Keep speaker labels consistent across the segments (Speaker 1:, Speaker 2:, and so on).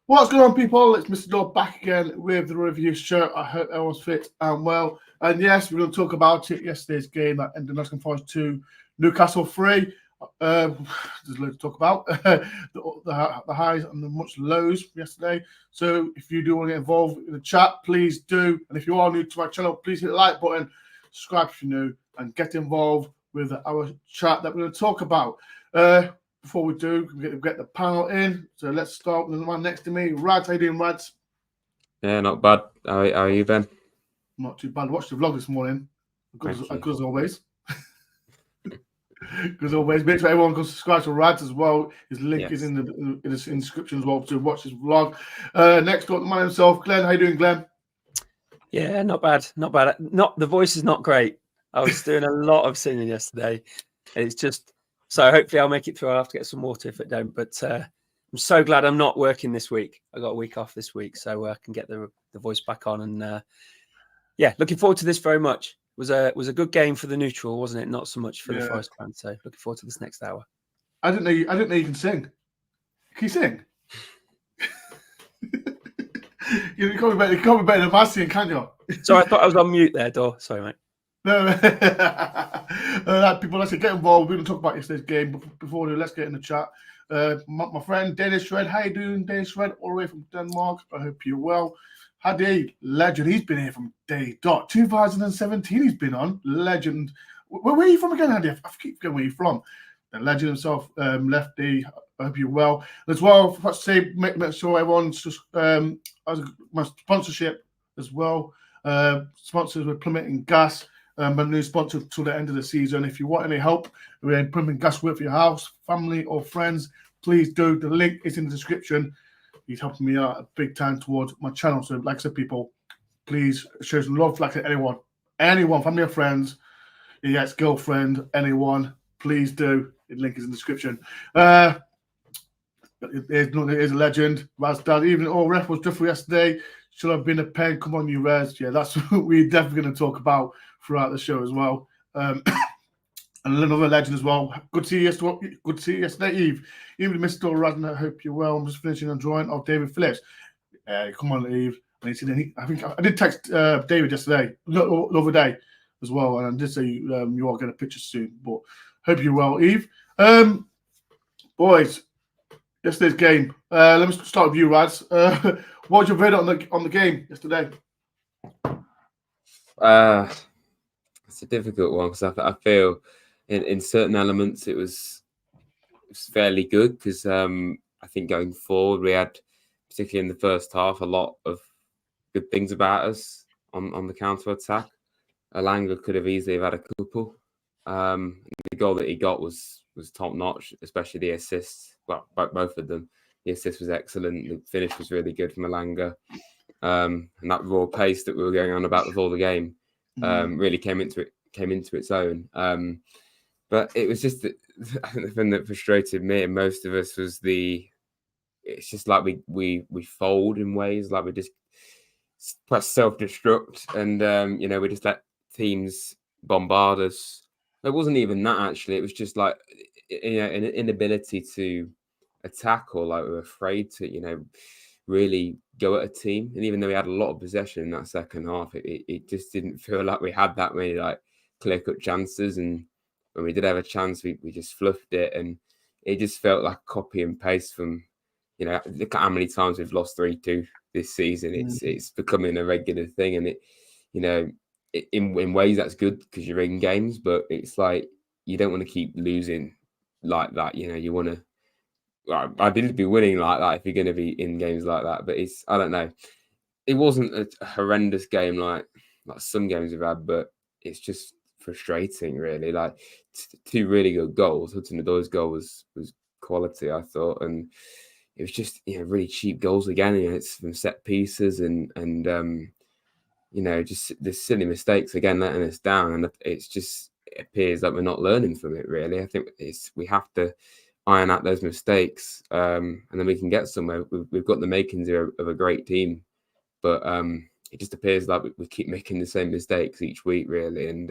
Speaker 1: What's going on, people? It's Mr. Door back again with the review show. I hope everyone's fit and well. And yes, we're going to talk about it. Yesterday's game that ended Nottingham Forest 2, Newcastle 3. There's a lot to talk about. the highs and the much lows from yesterday. So if you do want to get involved in the chat, please do. And if you are new to my channel, please hit the like button, subscribe if you're new, and get involved with our chat that we're going to talk about. Before we do, we get the panel in. So let's start with the man next to me. Rads, how you doing, Rads?
Speaker 2: Yeah, not bad. How are you, Ben?
Speaker 1: Not too bad. Watched the vlog this morning. Good as always. Because always, make sure everyone goes subscribe to Rads as well. His link is in the description as well to watch his vlog. Next up, the man himself, Glenn. How you doing, Glenn?
Speaker 3: Yeah, not bad. Not bad. The voice is not great. I was doing a lot of singing yesterday. It's just so hopefully I'll make it through. I'll have to get some water if it don't. But I'm so glad I'm not working this week. I got a week off this week, so I can get the voice back on. And yeah, looking forward to this very much. It was a good game for the neutral, wasn't it? Not so much for the Forest fans. So looking forward to this next hour.
Speaker 1: I didn't know you can sing. Can you sing? You can't be better than my singing, can you?
Speaker 3: Sorry, I thought I was on mute there, Dor. Sorry, mate.
Speaker 1: No, people, let's get involved. We're going to talk about yesterday's game, but before we do, let's get in the chat. My friend Dennis Shred, how you doing, Dennis Shred, all the way from Denmark? I hope you're well. Hadi, legend, he's been here from day dot. 2017 he's been on, legend. Where are you from again, Hadi? I keep forgetting where you're from. The legend himself, Lefty, I hope you're well. As well, let's say, make sure everyone's just, my sponsorship as well. Sponsors with Plummeting Gas. My new sponsor till the end of the season. If you want any help with plumbing gas work for your house, family, or friends, please do. The link is in the description. He's helping me out a big time towards my channel. So, like I said, people, please show some love. Like anyone, family or friends, your ex-girlfriend, anyone, please do. The link is in the description. It is a legend. Razdad, even ref was just for yesterday. Should have been a pen. Come on, you Rez. Yeah, that's what we're definitely going to talk about throughout the show as well. And another legend as well. Good to see you yesterday, Eve. Even Mr. Radner, I hope you're well. I'm just finishing a drawing of David Phillips. Come on, Eve. I think I did text David yesterday, the other day as well, and I did say you are getting a picture soon. But hope you're well, Eve. Boys, yesterday's game. Let me start with you, Rads. What was your verdict on the game yesterday?
Speaker 2: It's a difficult one because I feel in certain elements it was fairly good because I think going forward we had, particularly in the first half, a lot of good things about us on the counter attack. Alanga could have easily have had a couple. The goal that he got was top notch, especially the assists. Well, both of them. The assist was excellent. The finish was really good from Alanga. And that raw pace that we were going on about before the game really came into its own. But it was just the thing that frustrated me and most of us was it's just like we fold in ways, like we just press self-destruct and we just let teams bombard us. It wasn't even that, actually. It was just like an inability to attack, or like we're afraid to really go at a team. And even though we had a lot of possession in that second half, it just didn't feel like we had that many like clear-cut chances. And when we did have a chance, we just fluffed it, and it just felt like copy and paste from look at how many times we've lost 3-2 this season. It's becoming a regular thing, and in ways that's good because you're in games, but it's like you don't want to keep losing like that. You want to. I didn't be winning like that if you're going to be in games like that. But I don't know. It wasn't a horrendous game like some games we've had, but it's just frustrating, really. Like two really good goals. Hudson-Odoi's goal was quality, I thought, and it was just really cheap goals again. It's from set pieces and just the silly mistakes again letting us down, and it appears like we're not learning from it. Really, I think we have to iron out those mistakes, and then we can get somewhere. We've got the makings of a great team, but it just appears like we keep making the same mistakes each week, really, and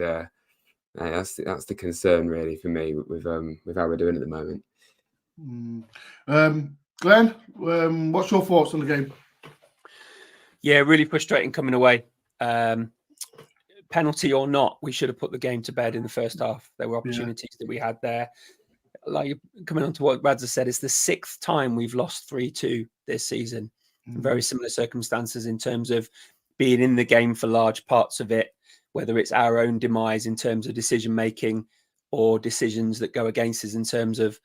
Speaker 2: that's the concern, really, for me with how we're doing at the moment.
Speaker 1: Glenn, what's your thoughts on the game?
Speaker 3: Yeah, really frustrating coming away. Penalty or not, we should have put the game to bed in the first half. There were opportunities that we had there. Like coming on to what Radza said, it's the 6th time we've lost 3-2 this season. Very similar circumstances in terms of being in the game for large parts of it, whether it's our own demise in terms of decision making or decisions that go against us in terms of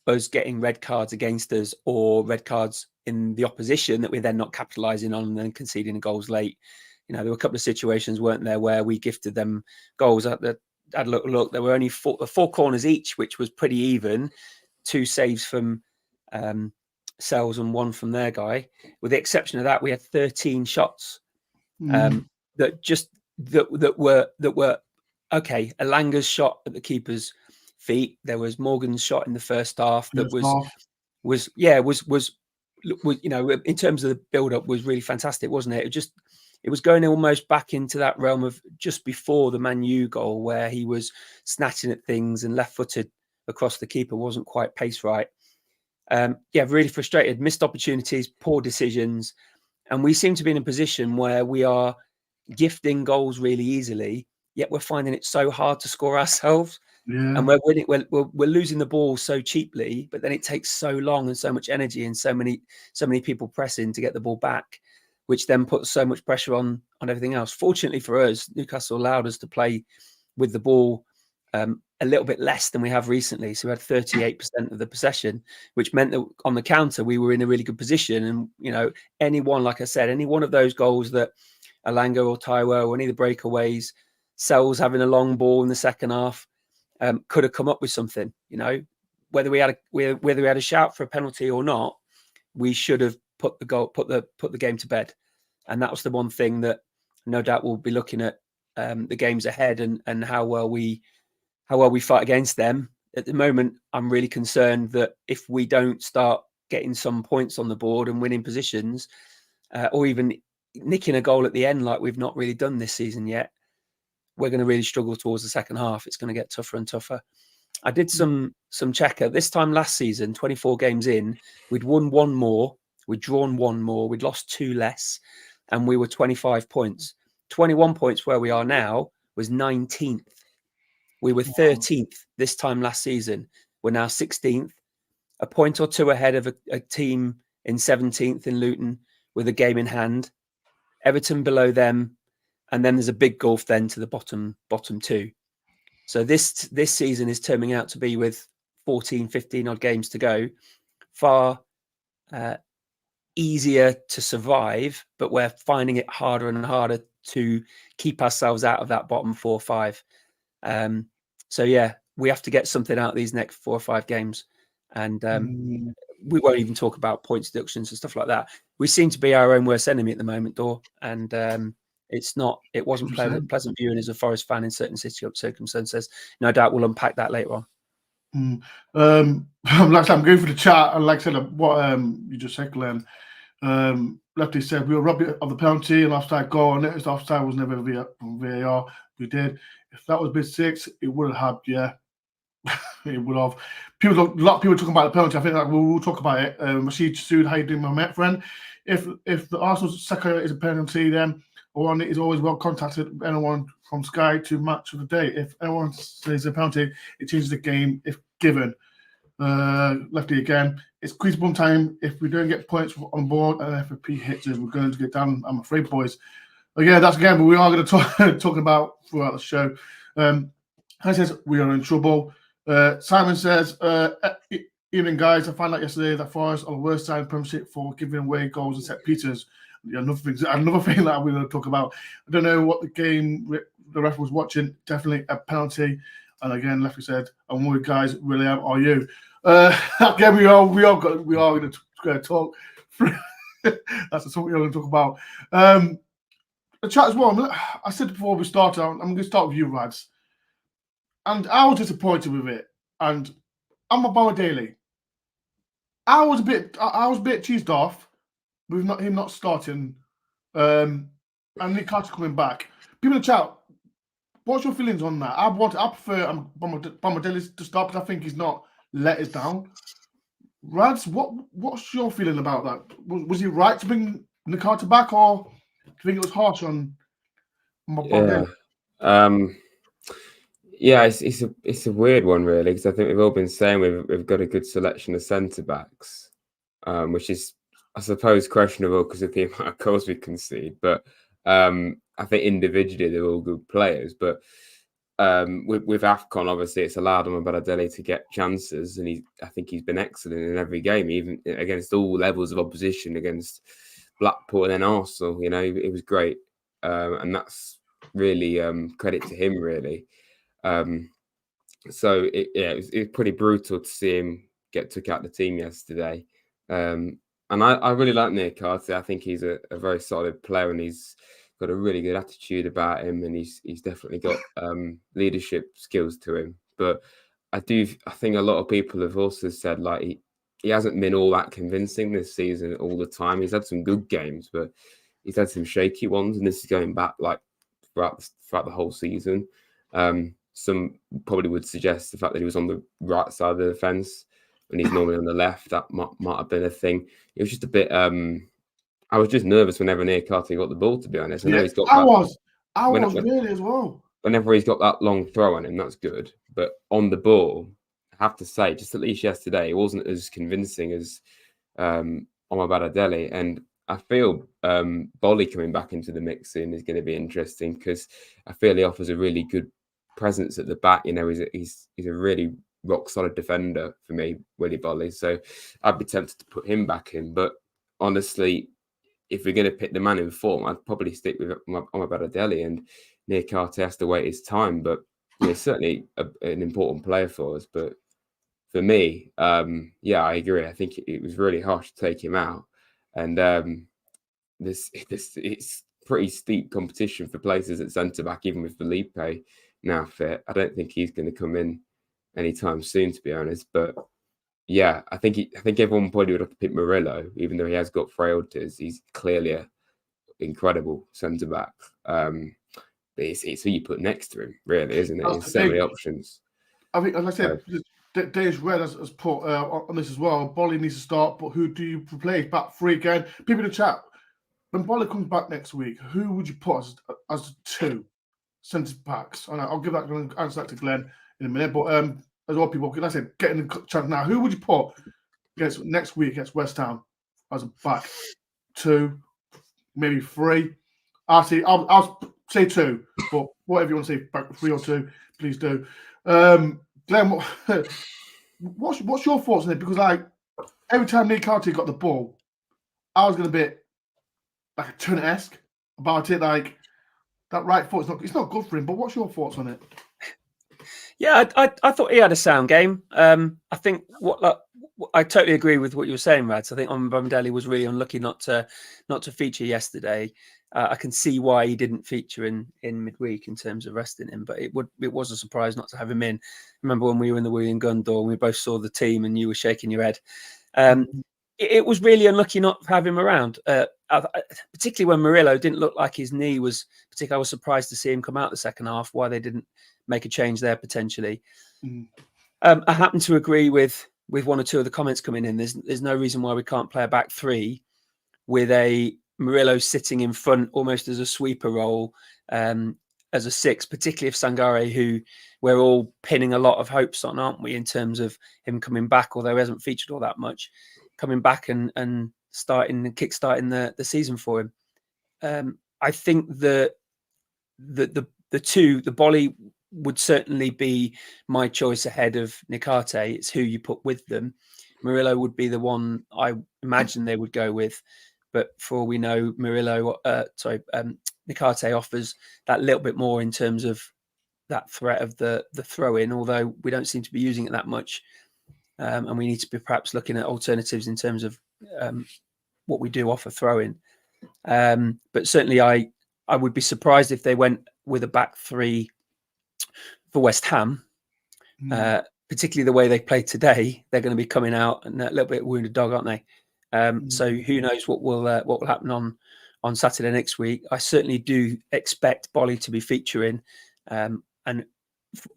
Speaker 3: us getting red cards against us or red cards in the opposition that we're then not capitalising on and then conceding goals late. There were a couple of situations, weren't there, where we gifted them goals at the look. There were only four corners each, which was pretty even. 2 saves from Sells and 1 from their guy. With the exception of that, we had 13 shots that were okay. Alanga's shot at the keeper's feet. There was Morgan's shot in the first half that was in terms of the build up was really fantastic, wasn't it? It was going almost back into that realm of just before the Man U goal where he was snatching at things and left-footed across the keeper, wasn't quite pace right. Really frustrated, missed opportunities, poor decisions. And we seem to be in a position where we are gifting goals really easily, yet we're finding it so hard to score ourselves. Yeah. And we're losing the ball so cheaply, but then it takes so long and so much energy and so many people pressing to get the ball back, which then puts so much pressure on everything else. Fortunately for us, Newcastle allowed us to play with the ball a little bit less than we have recently. So we had 38% of the possession, which meant that on the counter, we were in a really good position. And, any one of those goals that Alanga or Taiwo or any of the breakaways, Sells having a long ball in the second half, could have come up with something, whether we had a shout for a penalty or not, we should have put the game to bed. And that was the one thing that no doubt we'll be looking at the games ahead and how well we fight against them. At the moment, I'm really concerned that if we don't start getting some points on the board and winning positions, or even nicking a goal at the end like we've not really done this season yet, we're going to really struggle towards the second half. It's going to get tougher and tougher. I did some checker. This time last season, 24 games in, we'd won 1 more, we'd drawn 1 more, we'd lost 2 less, and we were 25 points. 21 points where we are now was 19th. We were 13th this time last season. We're now 16th, a point or 2 ahead of a team in 17th in Luton with a game in hand. Everton below them, and then there's a big gulf then to the bottom 2. So this season is turning out to be, with 14, 15 odd games to go, far easier to survive, but we're finding it harder and harder to keep ourselves out of that bottom 4 or 5. So yeah, we have to get something out of these next 4 or 5 games, and we won't even talk about points deductions and stuff like that. We seem to be our own worst enemy at the moment, Dore, and it wasn't pleasant viewing as a Forest fan in certain circumstances. No doubt we'll unpack that later on.
Speaker 1: Like I said, I'm going for the chat, and like I said, what you just said, Glenn. Lefty said we were robbed of the penalty and offside goal, and noticed offside was never from VAR. We did. If that was bid 6, it would have had, it would have. A lot of people talking about the penalty. I think that we'll talk about it. Rashid Sood, how you doing, my mate friend? If the Arsenal second is a penalty, then Oran is always well contacted. Anyone from Sky to match of the day. If anyone says a penalty, it changes the game if given. Lefty again. It's quiz bum time. If we don't get points on board and FFP hits us, we're going to get down. I'm afraid, boys. Again, that's again, but we are going to talk about throughout the show. He says we are in trouble. Simon says, evening guys, I found out yesterday that Forest are the worst side in Premiership for giving away goals and set pieces. Another thing that we're going to talk about. I don't know what the game the ref was watching. Definitely a penalty. And again, Lefty said, "And what guys really are you?" Again, we are going to talk. That's something we're going to talk about. The chat as well. I said before we started, I'm going to start with you, Rads. And I was disappointed with it. And I'm a Bauer Daily. I was a bit cheesed off with him not starting, and Newcastle coming back. People in the chat, what's your feelings on that? I prefer Bauer Daily to start because I think he's not let us down. Rads, what's your feeling about that? Was he right to bring Nakata back, or do you think it was harsh on
Speaker 2: Yeah. Yeah, it's a weird one really, because I think we've all been saying we've got a good selection of centre backs, which is, I suppose, questionable because of the amount of goals we concede. But I think individually they're all good players. But with AFCON, obviously, it's allowed Omobadele to get chances, and I think he's been excellent in every game, even against all levels of opposition, against Blackpool and then Arsenal. You know, it was great, and that's really credit to him, really. So it was pretty brutal to see him get took out the team yesterday. And I really like Nick Carty. I think he's a very solid player, and he's got a really good attitude about him, and he's definitely got leadership skills to him. But I think a lot of people have also said like he hasn't been all that convincing this season all the time. He's had some good games, but he's had some shaky ones, and this is going back like throughout the whole season. Some probably would suggest the fact that he was on the right side of the defence when he's normally on the left. That might have been a thing. It was just a bit. I was just nervous whenever Niakate got the ball. To be honest, I know he's got.
Speaker 1: I was really as well.
Speaker 2: Whenever he's got that long throw on him, that's good. But on the ball, I have to say, just at least yesterday, it wasn't as convincing as Omobadele. And I feel Bolly coming back into the mix soon is going to be interesting, because I feel he offers a really good presence at the back. You know, he's a really rock solid defender for me, Willy Bolly. So I'd be tempted to put him back in. But honestly, if we're going to pick the man in form, I'd probably stick with Omobadele, and Niakate has to wait his time. But he's certainly an important player for us. But for me, yeah, I agree. I think it was really harsh to take him out, and it's pretty steep competition for places at centre back, even with Felipe now fit. I don't think he's going to come in anytime soon, to be honest. But yeah, I think everyone probably would have to pick Murillo, even though he has got frailties. He's clearly an incredible centre back. But it's who you put next to him, really, isn't it? There's so many options.
Speaker 1: I think, like I said, Dave's Red has put on this as well. Bolly needs to start, but who do you replace? Back three again. People in the chat, when Bolly comes back next week, who would you put as two centre backs? And I'll give that answer to Glenn in a minute. But as well, people, like I said, get in the chat now. Who would you put next week against West Ham as a back? Two, maybe three. I'll say two, but whatever you want to say, back 3 or 2, please do. Glenn, what's your thoughts on it? Because like every time Nick Carty got the ball, I was going to be like a Turner-esque about it. Like that right foot, it's not good for him. But what's your thoughts on it?
Speaker 3: Yeah, I thought he had a sound game. I think I totally agree with what you were saying, Rads. I think Omobadele was really unlucky not to feature yesterday. I can see why he didn't feature in midweek in terms of resting him, but it was a surprise not to have him in. I remember when we were in the William Gunn door and we both saw the team and you were shaking your head. It was really unlucky not to have him around, particularly when Murillo didn't look like his knee was particularly. I was surprised to see him come out the second half, why they didn't make a change there potentially. I happen to agree with one or two of the comments coming in. There's no reason why we can't play a back three with a Murillo sitting in front almost as a sweeper role, as a 6, particularly if Sangare, who we're all pinning a lot of hopes on, aren't we, in terms of him coming back, although he hasn't featured all that much, coming back and kickstarting the season for him. I think the Bolly would certainly be my choice ahead of Niakate. It's who you put with them. Murillo would be the one I imagine they would go with, but for all we know, Niakate offers that little bit more in terms of that threat of the throw in, although we don't seem to be using it that much, and we need to be perhaps looking at alternatives in terms of what we do offer throw in. But certainly, I would be surprised if they went with a back three for West Ham, particularly the way they played today. They're going to be coming out and a little bit wounded dog, aren't they? So who knows what will happen on Saturday next week. I certainly do expect Bolly to be featuring, and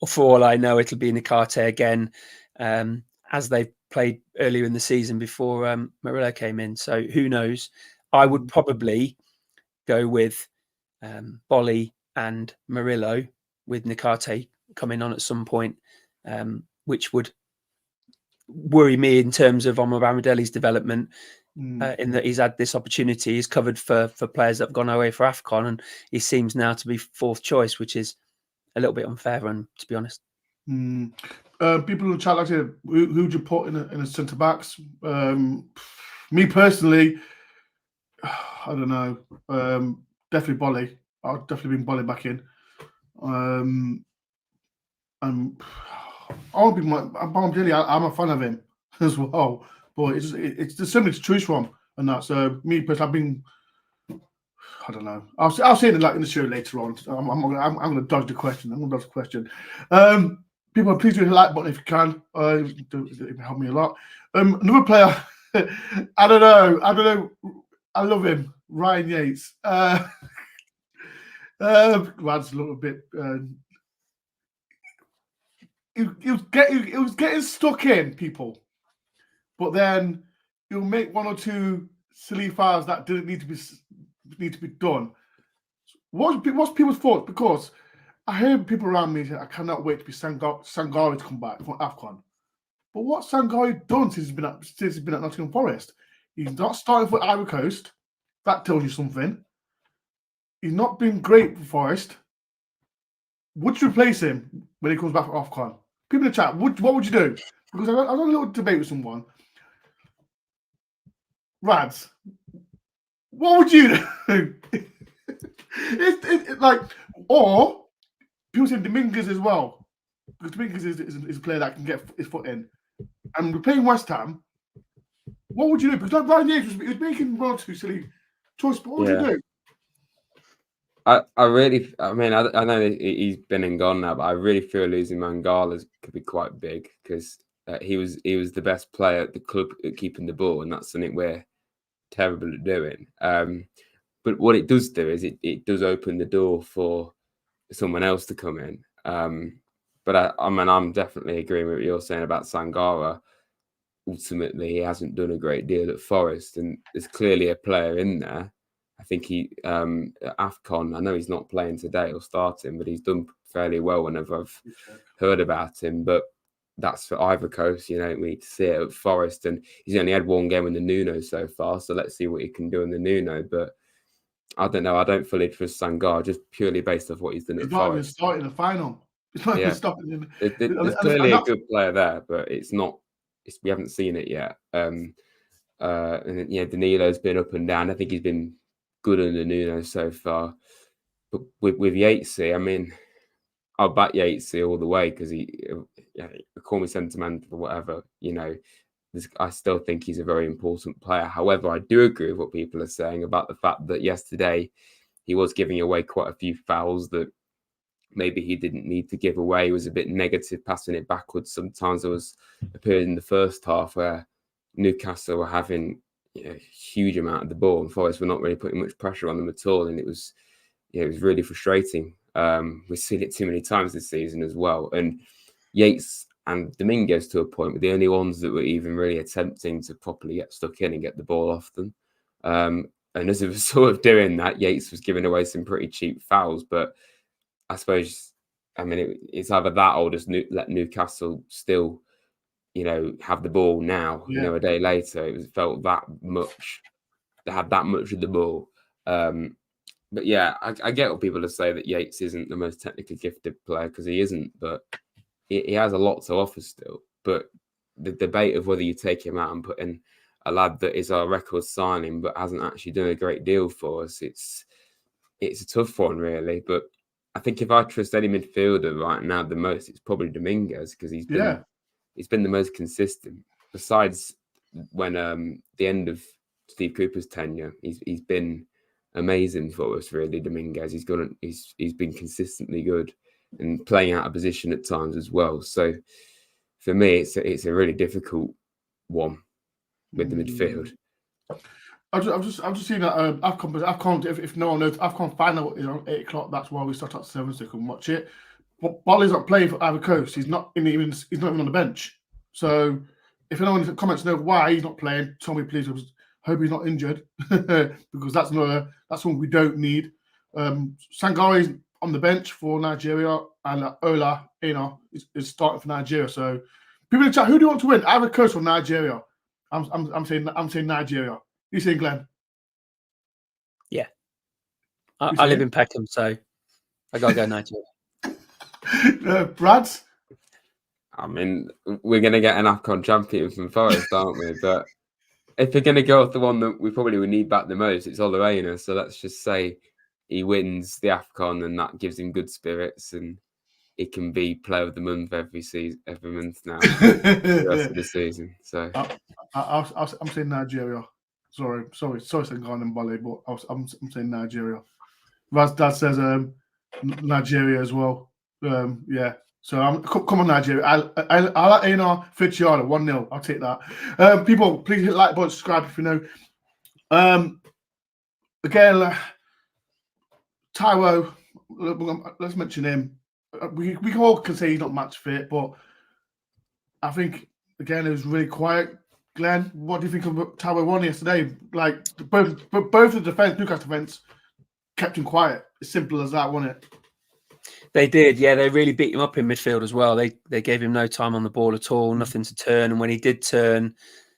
Speaker 3: for all I know, it'll be Niakate again, as they've played earlier in the season before Murillo came in. So who knows? I would probably go with Bolly and Murillo, with Nikate coming on at some point, which would worry me in terms of Omar Bamideli's development, in that he's had this opportunity. He's covered for players that have gone away for AFCON, and he seems now to be fourth choice, which is a little bit unfair for him, to be honest.
Speaker 1: People in the chat like to say, who would you put in a centre backs? Me personally, I don't know. Definitely Bolly. I'll definitely bring Bolly back in. I'm a fan of him as well, but it's just something to choose from, and that. So me personally, I don't know. I'll say it in the show later on. I'm going to dodge the question. People, please do hit the like button if you can. It help me a lot. Another player, I don't know. I love him, Ryan Yates. Rad's a little bit. He was getting stuck in, people, but then he'll make one or two silly fouls that didn't need to be done. What's people's thoughts? Because I hear people around me say, I cannot wait to be Sangare to come back from AFCON. But what's Sangare done since he's been at Nottingham Forest? He's not starting for Ivory Coast. That tells you something. He's not been great for Forest. Would you replace him when he comes back from AFCON? People in the chat, what would you do? Because I was on a little debate with someone. Rads, what would you do? Or people say Dominguez as well, because Dominguez is a player that can get his foot in. And we're playing West Ham. What would you do? Because Ryan Yates was making one or two silly choices, but what would you do?
Speaker 2: I know he's been and gone now, but I really feel losing Mangala could be quite big, because he was the best player at the club at keeping the ball, and that's something we're terrible at doing. But what it does do is it does open the door for someone else to come in. But I'm definitely agreeing with what you're saying about Sangare. Ultimately, he hasn't done a great deal at Forest, and there's clearly a player in there. I think AFCON, I know he's not playing today or starting, but he's done fairly well whenever I've heard about him. But that's for Ivory Coast, we need to see it at Forest. And he's only had one game in the Nuno so far, so let's see what he can do in the Nuno. But I don't know. I don't fully trust Sangare, just purely based off what he's done at Forest.
Speaker 1: He's not even starting the final. He's not even starting.
Speaker 2: There's clearly a good player there, but it's not. We haven't seen it yet. And Danilo's been up and down. I think he's been good in the Nuno so far. But with Yatesy, I'll back Yatesy all the way, because he call me sentimental or whatever. I still think he's a very important player. However, I do agree with what people are saying about the fact that yesterday he was giving away quite a few fouls that maybe he didn't need to give away. He was a bit negative, passing it backwards. Sometimes there was a period in the first half where Newcastle were having a huge amount of the ball, and Forest were not really putting much pressure on them at all, and it was really frustrating. We've seen it too many times this season as well. And Yates and Dominguez, to a point, were the only ones that were even really attempting to properly get stuck in and get the ball off them. And as a result of doing that, Yates was giving away some pretty cheap fouls. But I suppose, it's either that or just let Newcastle still, have the ball now. A day later, it felt that much. They had that much of the ball. But yeah, I get what people are saying, that Yates isn't the most technically gifted player, because he isn't, but he has a lot to offer still. But the debate of whether you take him out and put in a lad that is our record signing but hasn't actually done a great deal for us, it's a tough one, really. But I think if I trust any midfielder right now the most, it's probably Dominguez, because he's been the most consistent. Besides when the end of Steve Cooper's tenure, he's been amazing for us, really. Dominguez, he's been consistently good and playing out of position at times as well. So for me, it's a really difficult one with the midfield.
Speaker 1: I've just seen that AFCON. If no one knows, AFCON final is on 8 o'clock. That's why we start at 7, so you can watch it. But Bolly's not playing for Ivory Coast. He's not even on the bench. So if anyone in the comments know why he's not playing, tell me please. Hope he's not injured because that's something we don't need. Sangare is on the bench for Nigeria, and Ola Aina is starting for Nigeria. So, people in the chat, who do you want to win? I have a coach for Nigeria. I'm saying Nigeria. You saying Glenn?
Speaker 3: Yeah, I live in Peckham, so I gotta go Nigeria.
Speaker 1: Brad?
Speaker 2: I mean, we're going to get an AFCON champion from Forest, aren't we? But if we're going to go with the one that we probably would need back the most, it's Ola Aina. So let's just say he wins the AFCON, and that gives him good spirits, and he can be player of the month every month now, the rest of the season. So
Speaker 1: I'm saying Nigeria. Sorry, Senghane and Bale, but I'm saying Nigeria. Raz Dad says Nigeria as well. Yeah. So come on, Nigeria. I'll Aina Fitzgerald 1-0. I'll take that. People, please hit like button, subscribe if you know. Again, Taiwo, let's mention him. We all can say he's not match fit, but I think again it was really quiet. Glenn, what do you think of Taiwo won yesterday? Like both the defense, Newcastle defense, kept him quiet. As simple as that, wasn't it?
Speaker 3: They did, yeah. They really beat him up in midfield as well. They gave him no time on the ball at all, nothing to turn. And when he did turn,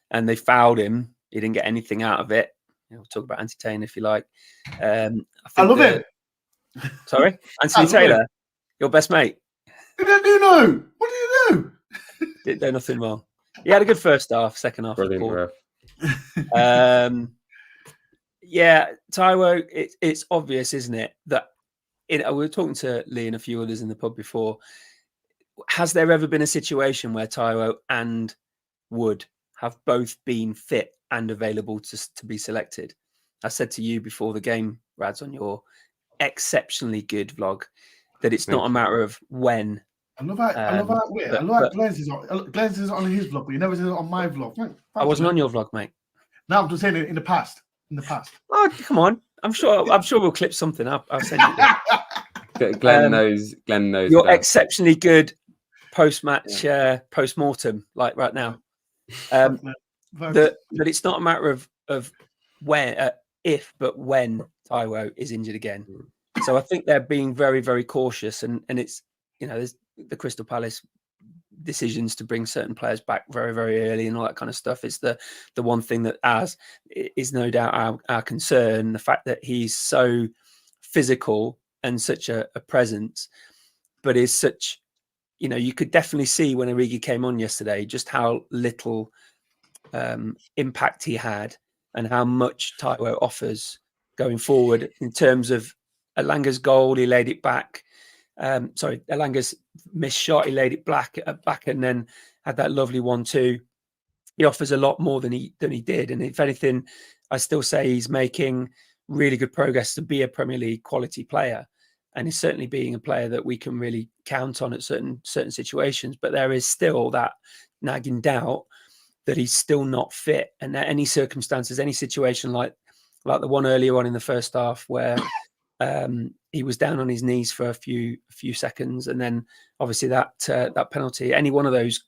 Speaker 3: and they fouled him, he didn't get anything out of it. We'll talk about Anthony Taylor if you like. I
Speaker 1: love it.
Speaker 3: Sorry, Anthony Taylor, your best mate.
Speaker 1: What do you know? What do you know?
Speaker 3: Didn't do nothing wrong. He had a good first half, second half.
Speaker 2: brilliant.
Speaker 3: Yeah, Taiwo, it's obvious, isn't it, that we were talking to Lee and a few others in the pub before. Has there ever been a situation where Taiwo and Wood have both been fit and available to be selected? I said to you before the game, Rads, on your exceptionally good vlog, that it's not a matter of when.
Speaker 1: I love how Glenn's is on his vlog, but he never says it on my vlog.
Speaker 3: I wasn't on your vlog, mate.
Speaker 1: No, I'm just saying it in the past.
Speaker 3: Oh, come on. I'm sure we'll clip something up. I'll send you.
Speaker 2: Glenn knows.
Speaker 3: You're exceptionally good post-match, post-mortem, like right now. That it's not a matter of when, if, but when Taiwo is injured again. So I think they're being very, very cautious, and it's, there's the Crystal Palace decisions to bring certain players back very, very early and all that kind of stuff. It's the one thing that is no doubt our concern, the fact that he's so physical and such a presence, but is such, you could definitely see when Origi came on yesterday just how little impact he had and how much Taiwo offers going forward. In terms of Elanga's goal, he laid it back. Elanga's missed shot, he laid it back and then had that lovely 1-2. He offers a lot more than he did, and if anything, I still say he's making really good progress to be a Premier League quality player, and he's certainly being a player that we can really count on at certain situations. But there is still that nagging doubt that he's still not fit, and that any circumstances, any situation like the one earlier on in the first half where he was down on his knees for a few seconds, and then obviously that penalty. Any one of those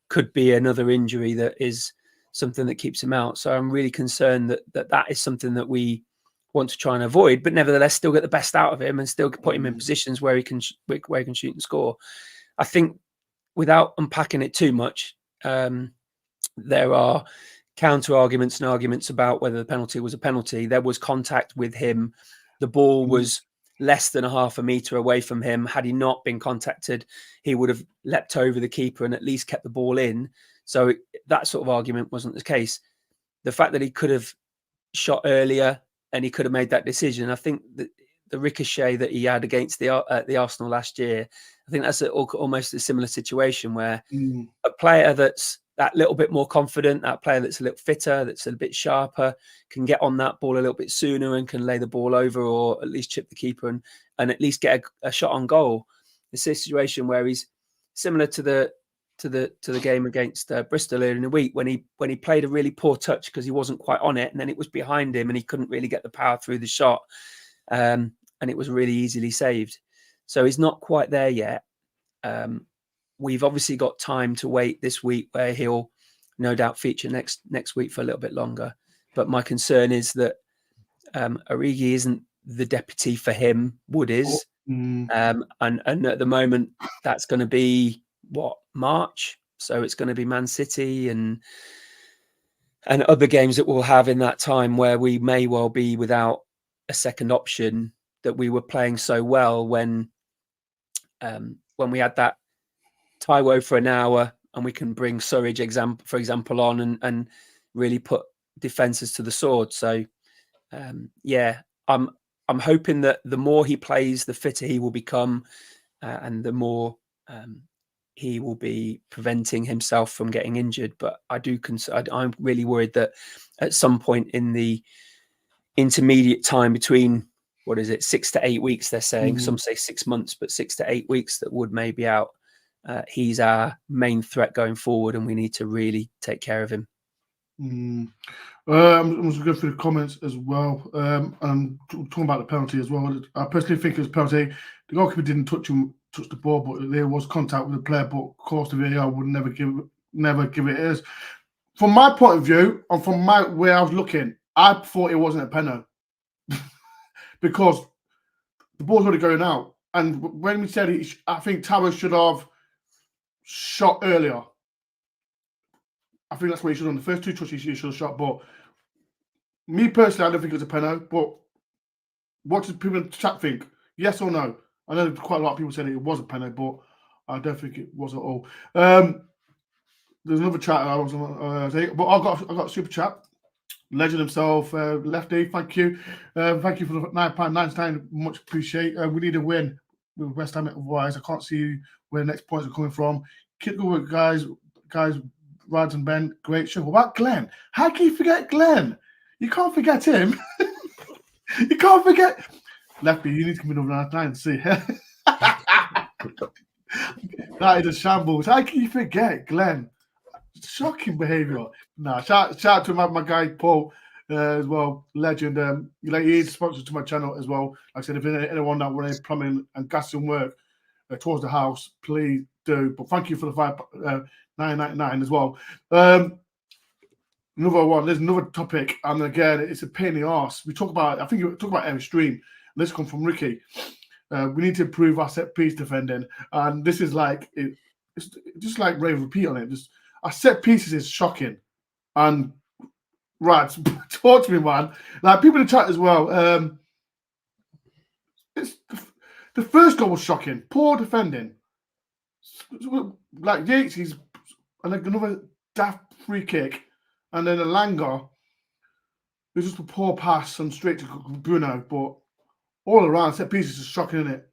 Speaker 3: could be another injury that is something that keeps him out. So I'm really concerned that is something that we want to try and avoid, but nevertheless still get the best out of him and still put him in positions where he can shoot and score. I think without unpacking it too much, there are counter arguments and arguments about whether the penalty was a penalty. There was contact with him. The ball was less than a half a metre away from him. Had he not been contacted, he would have leapt over the keeper and at least kept the ball in. So that sort of argument wasn't the case. The fact that he could have shot earlier and he could have made that decision, I think that the ricochet that he had against the Arsenal last year, I think that's almost a similar situation where a player that's that little bit more confident, that player that's a little fitter, that's a bit sharper, can get on that ball a little bit sooner and can lay the ball over or at least chip the keeper and at least get a shot on goal. It's a situation where he's similar to the game against Bristol earlier in the week when he played a really poor touch because he wasn't quite on it, and then it was behind him and he couldn't really get the power through the shot, and it was really easily saved. So he's not quite there yet. We've obviously got time to wait this week where he'll no doubt feature next week for a little bit longer. But my concern is that Origi isn't the deputy for him. Wood is, and at the moment that's going to be March. So it's going to be Man City and other games that we'll have in that time where we may well be without a second option that we were playing so well when we had that Taiwo for an hour and we can bring Surridge for example on and really put defences to the sword. So I'm hoping that the more he plays, the fitter he will become, and the more he will be preventing himself from getting injured. But I'm really worried that at some point in the intermediate time between 6 to 8 weeks, they're saying, some say 6 months, but 6 to 8 weeks, that Wood may be out. He's our main threat going forward, and we need to really take care of him.
Speaker 1: I'm just going through the comments as well. And talking about the penalty as well. I personally think it was a penalty. The goalkeeper didn't touch the ball, but there was contact with the player. But of course, the VAR would never give it as. From my point of view, and from where I was looking, I thought it wasn't a penalty because the ball's already going out. And when we said it, I think Towers should have shot earlier. I think that's what he should have done. The first two touches he should have shot. But me personally, I don't think it was a penalty. But what does people in the chat think? Yes or no? I know quite a lot of people said it was a penalty, but I don't think it was at all. There's another chat I was but I got a super chat. Legend himself, Lefty. Thank you. Thank you for the £9.99. Much appreciate. We need a win with West Ham. Otherwise, I can't see where the next points are coming from. Keep going, guys. Rads and Ben, great show. What about Glenn? How can you forget Glenn? You can't forget him. You can't forget. Lefty, you need to come in over 99 and see. That is a shambles. How can you forget Glenn? Shocking behaviour. Nah, shout out to my guy Paul as well. Legend. He's sponsored to my channel as well. Like I said, if anyone that wants plumbing and gas and work towards the house, please do. But thank you for the $9.99 as well. Another one. There's another topic, and again, it's a pain in the arse. I think we talk about every stream. This comes from Ricky. We need to improve our set piece defending, and this is it's just like rave repeat on it. Just our set pieces is shocking, and Rads, talk to me, man. Like people in the chat as well. It's the first goal was shocking. Poor defending. Like Yates, and like another daft free kick, and then a Langer. It was just a poor pass and straight to Bruno, but all around set pieces is shocking, isn't it?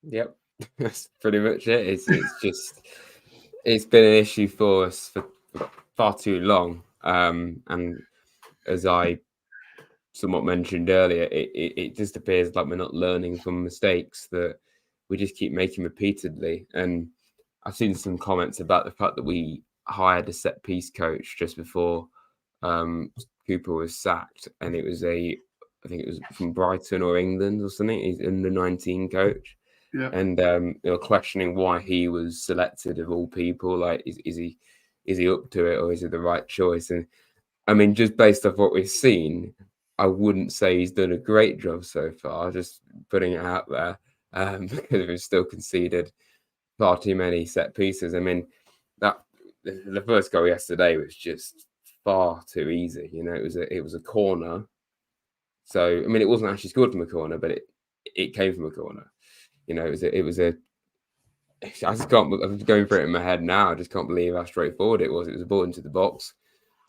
Speaker 2: Yep, that's pretty much it. It's been an issue for us for far too long, and as I somewhat mentioned earlier, it just appears like we're not learning from mistakes that we just keep making repeatedly. And I've seen some comments about the fact that we hired a set piece coach just before Cooper was sacked, and I think it was from Brighton or England or something. He's under 19 coach.
Speaker 1: Yeah.
Speaker 2: And they were questioning why he was selected of all people. Like, is he up to it, or is it the right choice? And I mean, just based off what we've seen, I wouldn't say he's done a great job so far. Just putting it out there, because we've still conceded far too many set pieces. I mean, the first goal yesterday was just far too easy. You know, it was a corner. So I mean, it wasn't actually scored from a corner, but it came from a corner. You know, it was a. I just can't. I'm going through it in my head now. I just can't believe how straightforward it was. It was a ball into the box,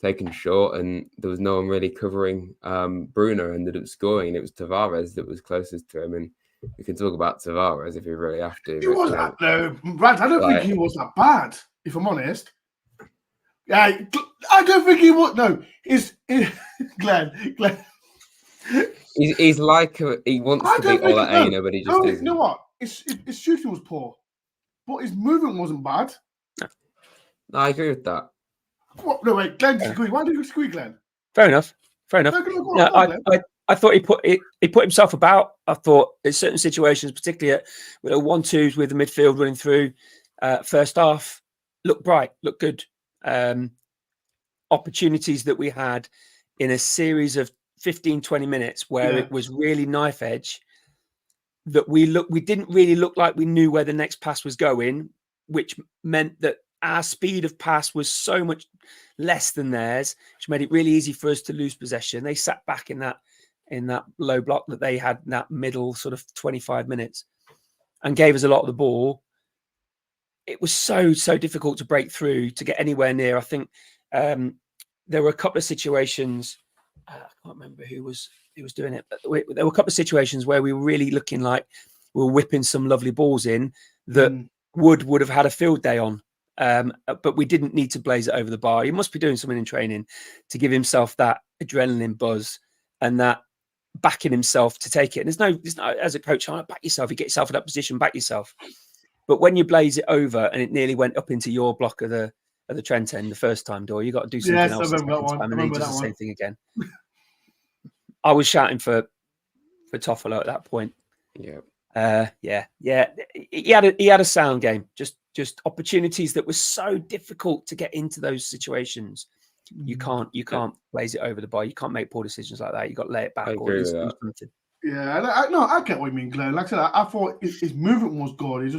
Speaker 2: taken short, and there was no one really covering. Bruno ended up scoring, and it was Tavares that was closest to him. And we can talk about Tavares if we really have to.
Speaker 1: He was that though, Brad. I don't think he was that bad, if I'm honest. Yeah, I don't think he was. No, Glenn.
Speaker 2: He's like he wants to be all that Aina, but he just isn't.
Speaker 1: You know what? His shooting was poor, but his movement wasn't bad.
Speaker 2: No, I agree with that.
Speaker 1: What? No, wait, Glenn disagree. Why do you disagree, Glenn?
Speaker 3: Fair enough. No, I thought he put himself about. I thought in certain situations, particularly with a 1-2s with the midfield running through, first half, looked bright, looked good. opportunities that we had in a series of 15, 20 minutes where it was really knife edge, that we didn't really look like we knew where the next pass was going, which meant that our speed of pass was so much less than theirs, which made it really easy for us to lose possession. They sat back in that low block that they had in that middle sort of 25 minutes and gave us a lot of the ball. It was so difficult to break through, to get anywhere near. I think there were a couple of situations. I can't remember who was doing it, but there were a couple of situations where we were really looking like we were whipping some lovely balls in that would have had a field day on. But we didn't need to blaze it over the bar. He must be doing something in training to give himself that adrenaline buzz and that backing himself to take it. And there's no as a coach, back yourself. You get yourself in that position, back yourself. But when you blaze it over and it nearly went up into your block of the Trent end the first time, Dore, you got to do something else. I remember that one. The same thing again. I was shouting for Toffolo at that point.
Speaker 2: Yeah.
Speaker 3: He had a sound game. Just opportunities that were so difficult to get into those situations. You can't blaze it over the bar. You can't make poor decisions like that. You got to lay it back.
Speaker 2: I agree with that.
Speaker 1: Yeah, I get what you mean, Glenn. Like I said, I thought his movement was good.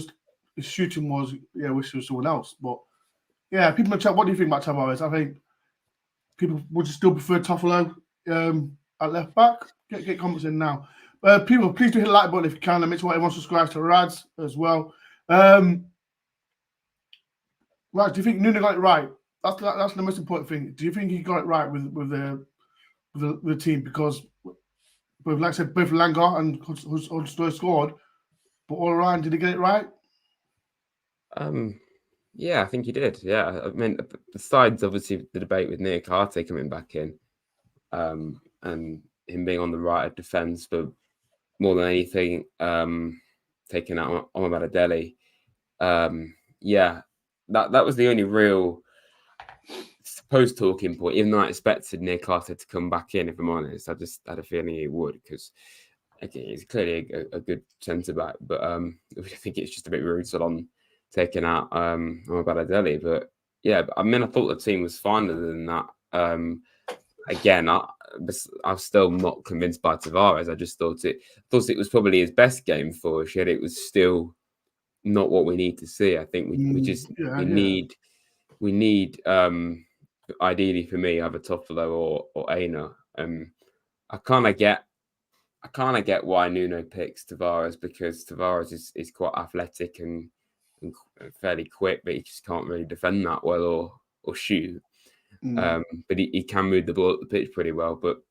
Speaker 1: His shooting was, wish it was someone else. But yeah, people in the chat, what do you think about Tavares? I think people would still prefer Toffolo at left back. Get comments in now. People, please do hit the like button if you can. And make sure everyone subscribes to Rads as well. Right, do you think Nuno got it right? That's the most important thing. Do you think he got it right with the team? Because, like I said, both Langer and Hudson scored, but all around, did he get it right?
Speaker 2: Yeah, I think he did. Yeah, I mean, besides obviously the debate with Newcastle coming back in, and him being on the right of defence, but more than anything, taking out Omar yeah, that was the only real supposed talking point. Even though I expected Newcastle to come back in, if I'm honest, I just had a feeling he would, because again, he's clearly a good centre back, but I think it's just a bit rude on taking out Omar. But yeah, I mean, I thought the team was finer than that. Again, I'm still not convinced by Tavares. I just thought it was probably his best game for us, yet it was still not what we need to see. I think we need ideally for me either Toffolo or Aina. I kind of get why Nuno picks Tavares, because Tavares is quite athletic and fairly quick, but he just can't really defend that well or shoot. But he can move the ball up the pitch pretty well. But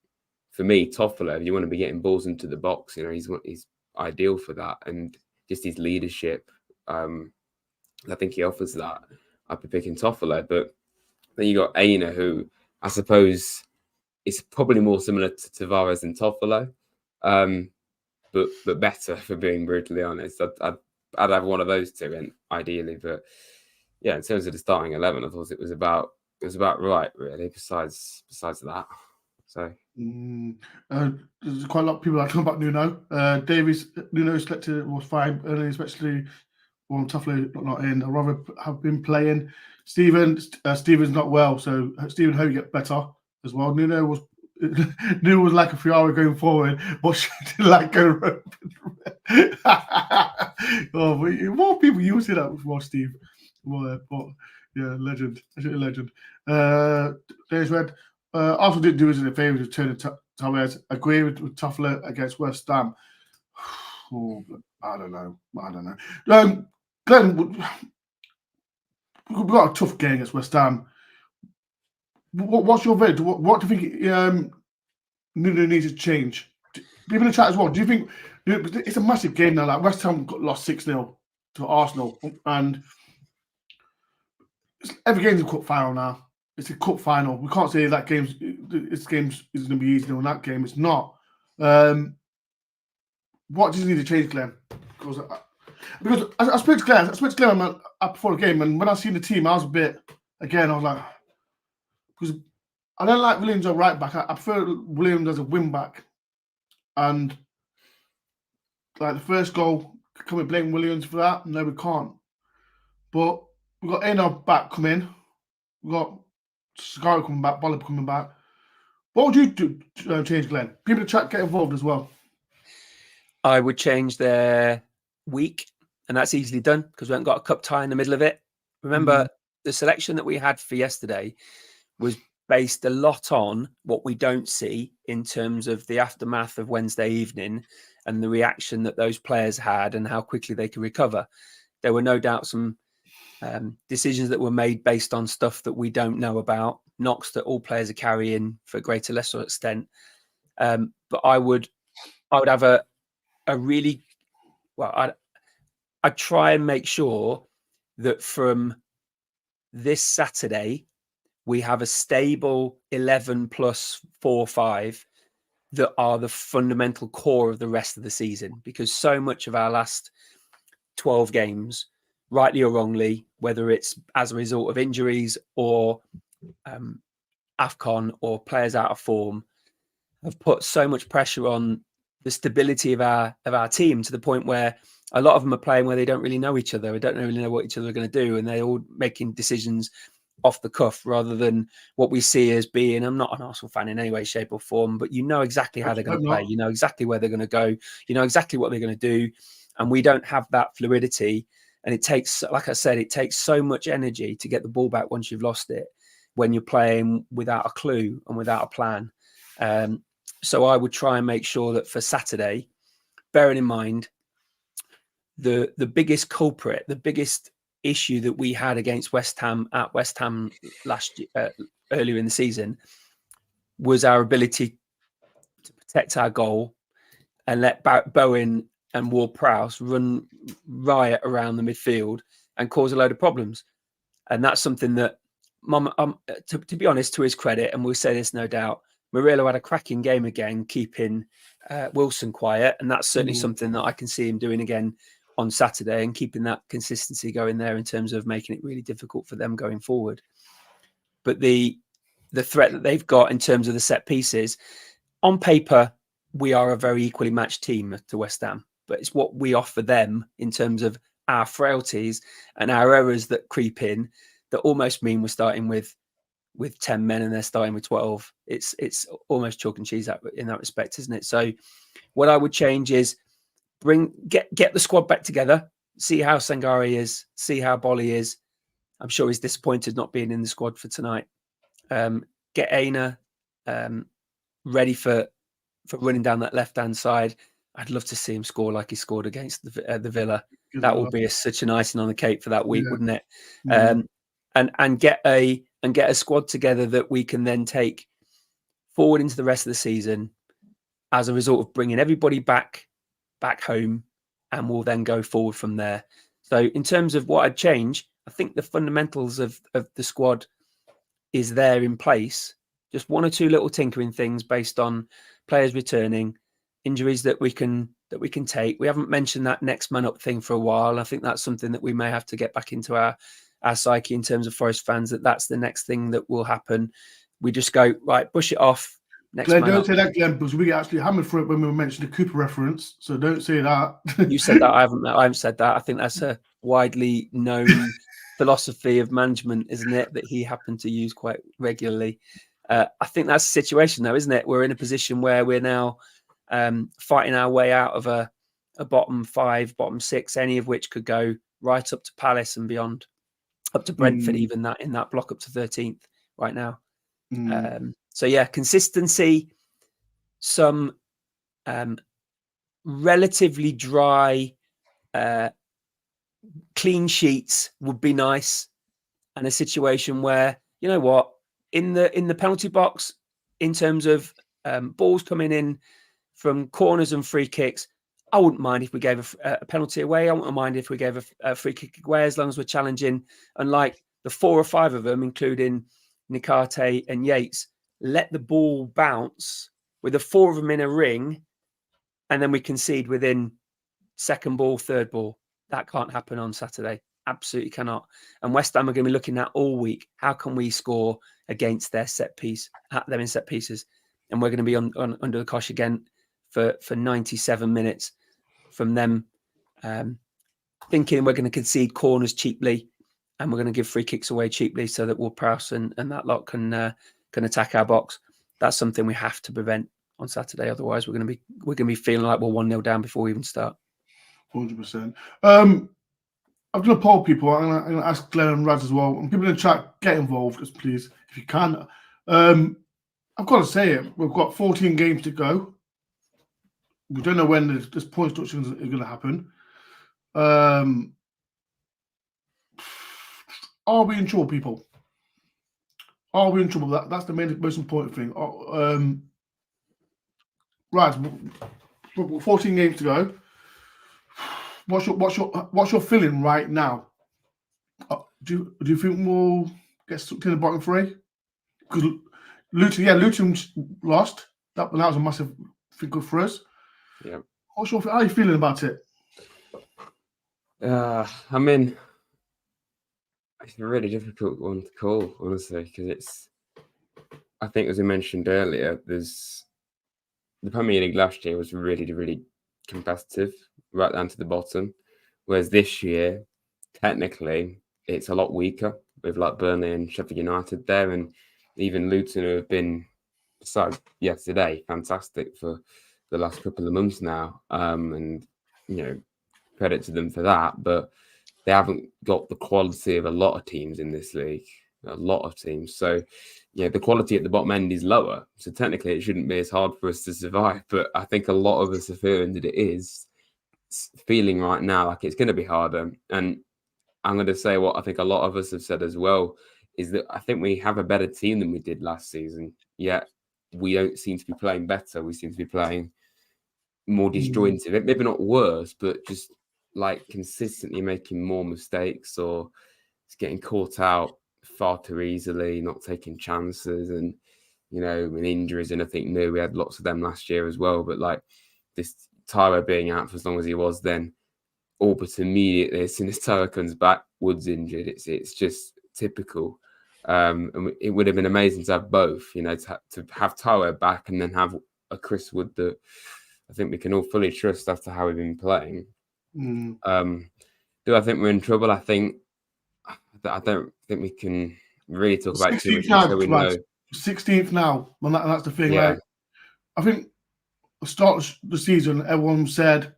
Speaker 2: for me, Toffolo, if you want to be getting balls into the box, he's ideal for that, and just his leadership. I think he offers that. I'd be picking Toffolo, but then you got Aina, who I suppose is probably more similar to Tavares than Toffolo, but better, for being brutally honest. I'd have one of those two, and ideally, but yeah, in terms of the starting 11, I thought it was about right, really. Besides that, so
Speaker 1: there's quite a lot of people talking about Nuno. Nuno selected was fine, early, especially when Toffolo not in. I'd rather have been playing. Steven's not well, so Steven hope you get better as well. Nuno was like a Ferrari going forward, but she didn't like going. Oh, but more people use it that before Steve. Well, but yeah, legend. There's Red. Arsenal didn't do us in a favour to turn Tavares. Agree with Toffolo against West Ham. Oh, I don't know. Glenn, we've got a tough game against West Ham. What's your verdict? What do you think Nuno needs to change? People in the chat as well. Do you think it's a massive game now? Like West Ham lost 6-0 to Arsenal, and every game's a cup final now. It's a cup final. We can't say that this game is going to be easy. In that game, it's not. What does he need to change, Glenn? Because I spoke to Glenn before the game, and when I seen the team, I was a bit, again, I was like, because I don't like Williams as right back. I prefer Williams as a wing back. And like the first goal, can we blame Williams for that? No, we can't. But we've got Aina back come in. We've got Scarlett coming back, Bollard coming back. What would you do change, Glenn? People in the chat get involved as well.
Speaker 3: I would change their week, and that's easily done because we haven't got a cup tie in the middle of it. Remember, the selection that we had for yesterday was based a lot on what we don't see in terms of the aftermath of Wednesday evening and the reaction that those players had and how quickly they could recover. There were no doubt some decisions that were made based on stuff that we don't know about, knocks that all players are carrying for greater or lesser extent. But I would have a really I'd try and make sure that from this Saturday we have a stable 11 plus 4-5 that are the fundamental core of the rest of the season, because so much of our last 12 games, rightly or wrongly, whether it's as a result of injuries or AFCON or players out of form, have put so much pressure on the stability of our team to the point where a lot of them are playing where they don't really know each other. They don't really know what each other are going to do, and they're all making decisions off the cuff rather than what we see as being. I'm not an Arsenal fan in any way, shape, or form, but you know exactly how they're going to play. You know exactly where they're going to go. You know exactly what they're going to do, and we don't have that fluidity. And it takes, like I said, it takes so much energy to get the ball back once you've lost it when you're playing without a clue and without a plan. So I would try and make sure that for Saturday, bearing in mind the biggest culprit, the biggest issue that we had against West Ham at West Ham last year, earlier in the season, was our ability to protect our goal and let Bowen and Ward-Prowse run riot around the midfield and cause a load of problems. And that's something that, to be honest, to his credit, and we'll say this no doubt, Murillo had a cracking game again, keeping Wilson quiet. And that's certainly something that I can see him doing again on Saturday and keeping that consistency going there in terms of making it really difficult for them going forward. But the threat that they've got in terms of the set pieces, on paper, we are a very equally matched team to West Ham, but it's what we offer them in terms of our frailties and our errors that creep in that almost mean we're starting with 10 men and they're starting with 12. It's almost chalk and cheese in that respect, isn't it? So what I would change is get the squad back together, see how Sangare is, see how Bolly is. I'm sure he's disappointed not being in the squad for tonight. Get Aina ready for running down that left-hand side. I'd love to see him score like he scored against the Villa. That would be such an icing on the cake for that week, wouldn't it? And get a squad together that we can then take forward into the rest of the season as a result of bringing everybody back home, and we'll then go forward from there. So in terms of what I'd change, I think the fundamentals of the squad is there in place. Just one or two little tinkering things based on players returning, injuries that we can take. We haven't mentioned that next man up thing for a while. I think that's something that we may have to get back into our psyche in terms of Forest fans, that's the next thing that will happen. We just go, right, push it off. Next
Speaker 1: Glenn,
Speaker 3: man
Speaker 1: don't
Speaker 3: up.
Speaker 1: say that, Glenn, because we get actually hammered for it when we mentioned the Cooper reference. So don't say that.
Speaker 3: You said that. I haven't said that. I think that's a widely known philosophy of management, isn't it? That he happened to use quite regularly. I think that's the situation, though, isn't it? We're in a position where we're now fighting our way out of a bottom 5, bottom 6, any of which could go right up to Palace and beyond, up to Brentford, even that in that block up to 13th right now. So yeah, consistency, some relatively dry, clean sheets would be nice, and a situation where, you know what, in the penalty box, in terms of balls coming in from corners and free kicks, I wouldn't mind if we gave a penalty away. I wouldn't mind if we gave a free kick away, as long as we're challenging. And like the 4 or 5 of them, including Nikate and Yates, let the ball bounce with the 4 of them in a ring, and then we concede within second ball, third ball. That can't happen on Saturday. Absolutely cannot. And West Ham are going to be looking at all week, how can we score against their set piece, at them in set pieces? And we're going to be on under the cosh again for 97 minutes from them, thinking we're going to concede corners cheaply and we're going to give free kicks away cheaply so that Ward-Prowse and that lot can attack our box. That's something we have to prevent on Saturday. Otherwise, we're going to be feeling like we're 1-0 down before we even start.
Speaker 1: 100%. I'm going to poll people. I'm going to ask Glenn and Raz as well. And people in the chat, get involved, please, if you can. I've got to say it. We've got 14 games to go. We don't know when this point structure is going to happen. Are we in trouble, people? Are we in trouble? That's the most important thing. Right, 14 games to go. What's your feeling right now? Do you think we'll get stuck in the bottom three? Because Luton lost. That was a massive thing good for us.
Speaker 2: Yeah.
Speaker 1: How are you feeling about it?
Speaker 2: I mean, it's a really difficult one to call, honestly, because I think, as we mentioned earlier, the Premier League last year was really, really competitive, right down to the bottom. Whereas this year, technically, it's a lot weaker with like Burnley and Sheffield United there, and even Luton, who have been, besides yesterday, fantastic for the last couple of months now. And credit to them for that, but they haven't got the quality of a lot of teams in this league. A lot of teams. So, the quality at the bottom end is lower. So technically, it shouldn't be as hard for us to survive. But I think a lot of us are feeling that it is feeling right now like it's going to be harder. And I'm going to say what I think a lot of us have said as well, is that I think we have a better team than we did last season. Yet we don't seem to be playing better. We seem to be playing more disjointed. Maybe not worse, but just like consistently making more mistakes or it's getting caught out far too easily, not taking chances, and with injuries. And I think we had lots of them last year as well. But like this Tyro being out for as long as he was, then all but immediately as soon as Tyro comes back, Wood's injured. It's just typical. And it would have been amazing to have both. To have Tyro back and then have a Chris Wood that I think we can all fully trust after how we've been playing. Do I think we're in trouble? I don't think we can really talk about too much until we know.
Speaker 1: 16th now, and that's the thing.
Speaker 2: Yeah.
Speaker 1: Like, I think the start of the season, everyone said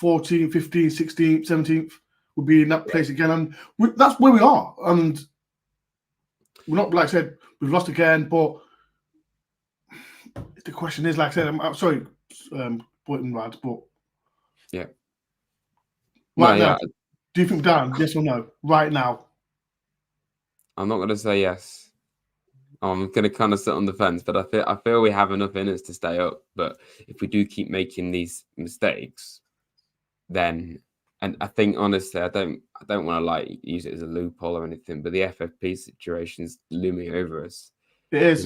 Speaker 1: 14th, 15th, 16th, 17th would be in that place again, and that's where we are. And we're not, like I said, we've lost again, but the question is, like I said, I'm sorry, Boyton Rad, but
Speaker 2: yeah,
Speaker 1: now, do you think down? Yes or no? Right now,
Speaker 2: I'm not going to say yes. I'm going to kind of sit on the fence, but I feel we have enough in us to stay up. But if we do keep making these mistakes, then, and I think honestly, I don't want to like use it as a loophole or anything, but the FFP situation is looming over us.
Speaker 1: it is.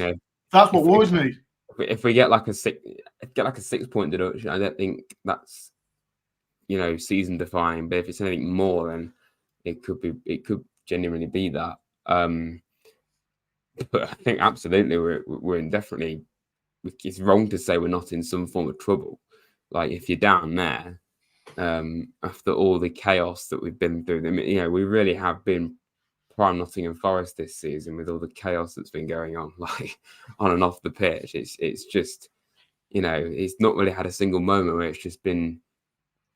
Speaker 1: That's what worries me.
Speaker 2: If we get like a 6-point deduction, I don't think that's season defining. But if it's anything more, then it could genuinely be that. But I think absolutely we're in definitely. It's wrong to say we're not in some form of trouble. Like if you're down there, after all the chaos that we've been through, we really have been prime Nottingham Forest this season with all the chaos that's been going on, like on and off the pitch. It's just, it's not really had a single moment where it's just been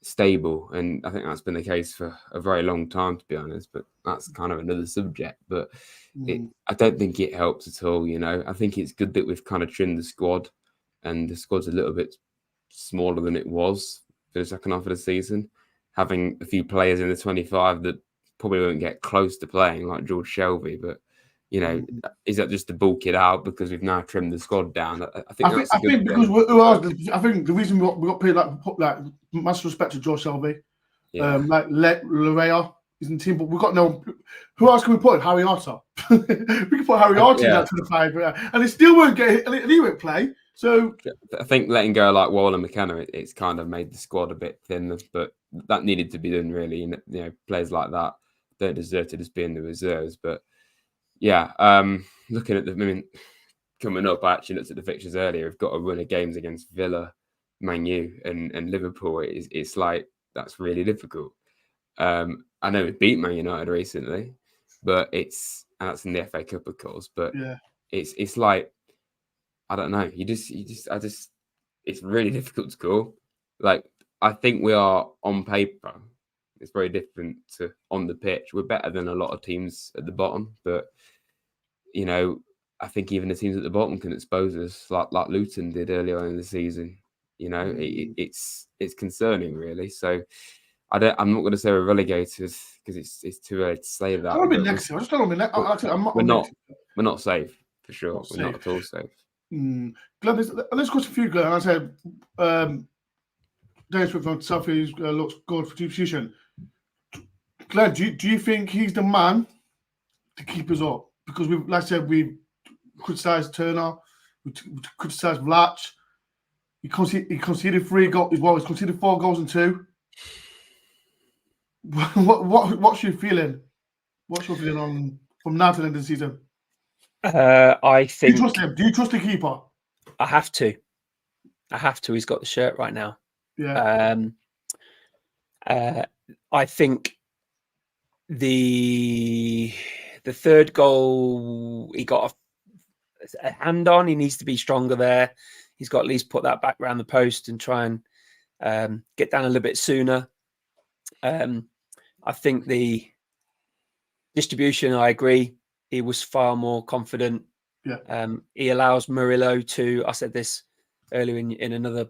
Speaker 2: stable, and I think that's been the case for a very long time, to be honest. But that's kind of another subject. But I don't think it helps at all. I think it's good that we've kind of trimmed the squad, and the squad's a little bit smaller than it was for the second half of the season. Having a few players in the 25 that probably won't get close to playing, like George Shelby, but is that just to bulk it out because we've now trimmed the squad down? I think
Speaker 1: because who else? I think the reason we got paid like massive respect to George Shelby, like Larea is in the team, but we've got no. Who else can we put? Harry Arter. We can put Harry Arter in that 25, and he still won't get. And he won't play. So
Speaker 2: I think letting go like Wall and McKenna, it's kind of made the squad a bit thinner, but that needed to be done really. And players like that don't deserve to just be in the reserves. But yeah, looking at coming up, I actually looked at the fixtures earlier. We've got a run of games against Villa, Man U, and Liverpool. It's like that's really difficult. I know we beat Man United recently, but and that's in the FA Cup, of course. But
Speaker 1: Yeah.
Speaker 2: it's like, I don't know. It's really difficult to score. Like, I think we are on paper. It's very different to on the pitch. We're better than a lot of teams at the bottom, but I think even the teams at the bottom can expose us, like Luton did earlier on in the season. It's concerning, really. So I'm not going to say we're relegated because it's too early to say that.
Speaker 1: I don't mean negative. I just don't mean negative.
Speaker 2: We're not safe for sure.
Speaker 1: Not
Speaker 2: we're not at all safe.
Speaker 1: Glenn, let's go to for you, Glenn. I said, Dennis from South East looks good for team position. Glenn, do you think he's the man to keep us up? Because we criticised Turner, we criticised Vlach. He conceded 3 goals. Well, he's conceded 4 goals and 2. What's your feeling? What's your feeling on from now to the end of the season?
Speaker 3: I think.
Speaker 1: Do you trust him? Do you trust the keeper?
Speaker 3: I have to. He's got the shirt right now.
Speaker 1: Yeah.
Speaker 3: I think the third goal, he got a hand on. He needs to be stronger there. He's got to at least put that back around the post and try and get down a little bit sooner. I think the distribution, I agree. He was far more confident.
Speaker 1: Yeah.
Speaker 3: He allows Murillo to. I said this earlier in another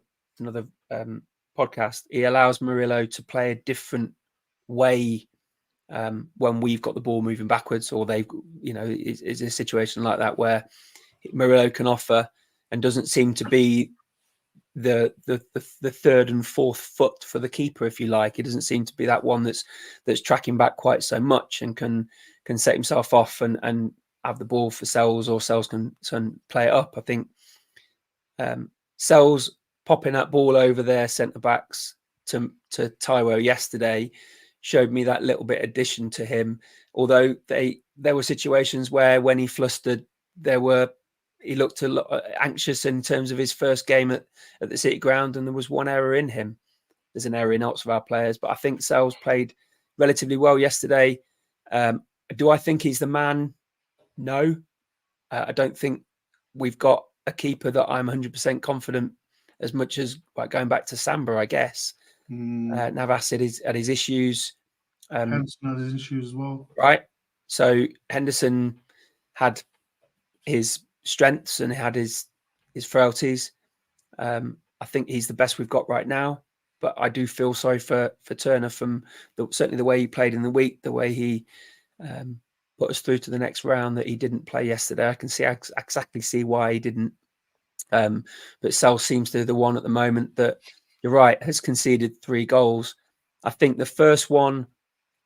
Speaker 3: podcast. He allows Murillo to play a different way when we've got the ball moving backwards, or they've, is a situation like that where Murillo can offer and doesn't seem to be the third and fourth foot for the keeper, if you like. He doesn't seem to be that one that's tracking back quite so much and can set himself off and have the ball for Sells, or Sells can play it up. I think Sells popping that ball over their centre backs to Taiwo yesterday showed me that little bit addition to him. Although there were situations where when he flustered, he looked a lot anxious in terms of his first game at the City Ground, and there was one error in him. There's an error in lots of our players, but I think Sells played relatively well yesterday. Do I think he's the man? No. I don't think we've got a keeper that I'm 100% confident, as much as going back to Samba, I guess. Navas had his issues.
Speaker 1: Henderson had his issues as well.
Speaker 3: Right. So Henderson had his strengths and had his frailties. I think he's the best we've got right now, but I do feel sorry for Turner from certainly the way he played in the week, the way he put us through to the next round, that he didn't play yesterday. I can exactly see why he didn't. But Sal seems to be the one at the moment that, you're right, has conceded 3 goals. I think the first one,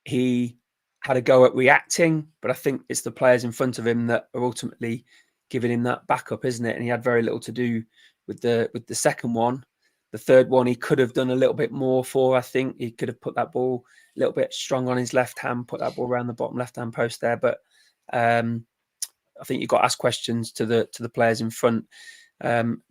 Speaker 3: he had a go at reacting, but I think it's the players in front of him that are ultimately giving him that backup, isn't it? And he had very little to do with the second one. The third one, he could have done a little bit more for. I think he could have put that ball a little bit strong on his left hand, put that ball around the bottom left-hand post there. But I think you've got to ask questions to the players in front.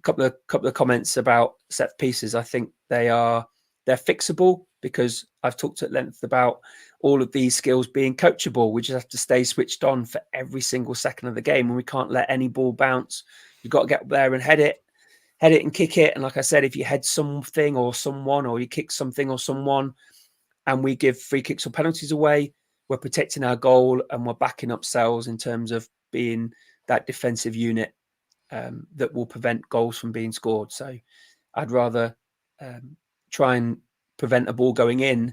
Speaker 3: Couple of comments about set pieces. I think they're fixable, because I've talked at length about all of these skills being coachable. We just have to stay switched on for every single second of the game, and we can't let any ball bounce. You've got to get up there and head it and kick it. And like I said, if you head something or someone, or you kick something or someone, and we give free kicks or penalties away, we're protecting our goal and we're backing up Sells in terms of being that defensive unit that will prevent goals from being scored. So I'd rather try and prevent a ball going in,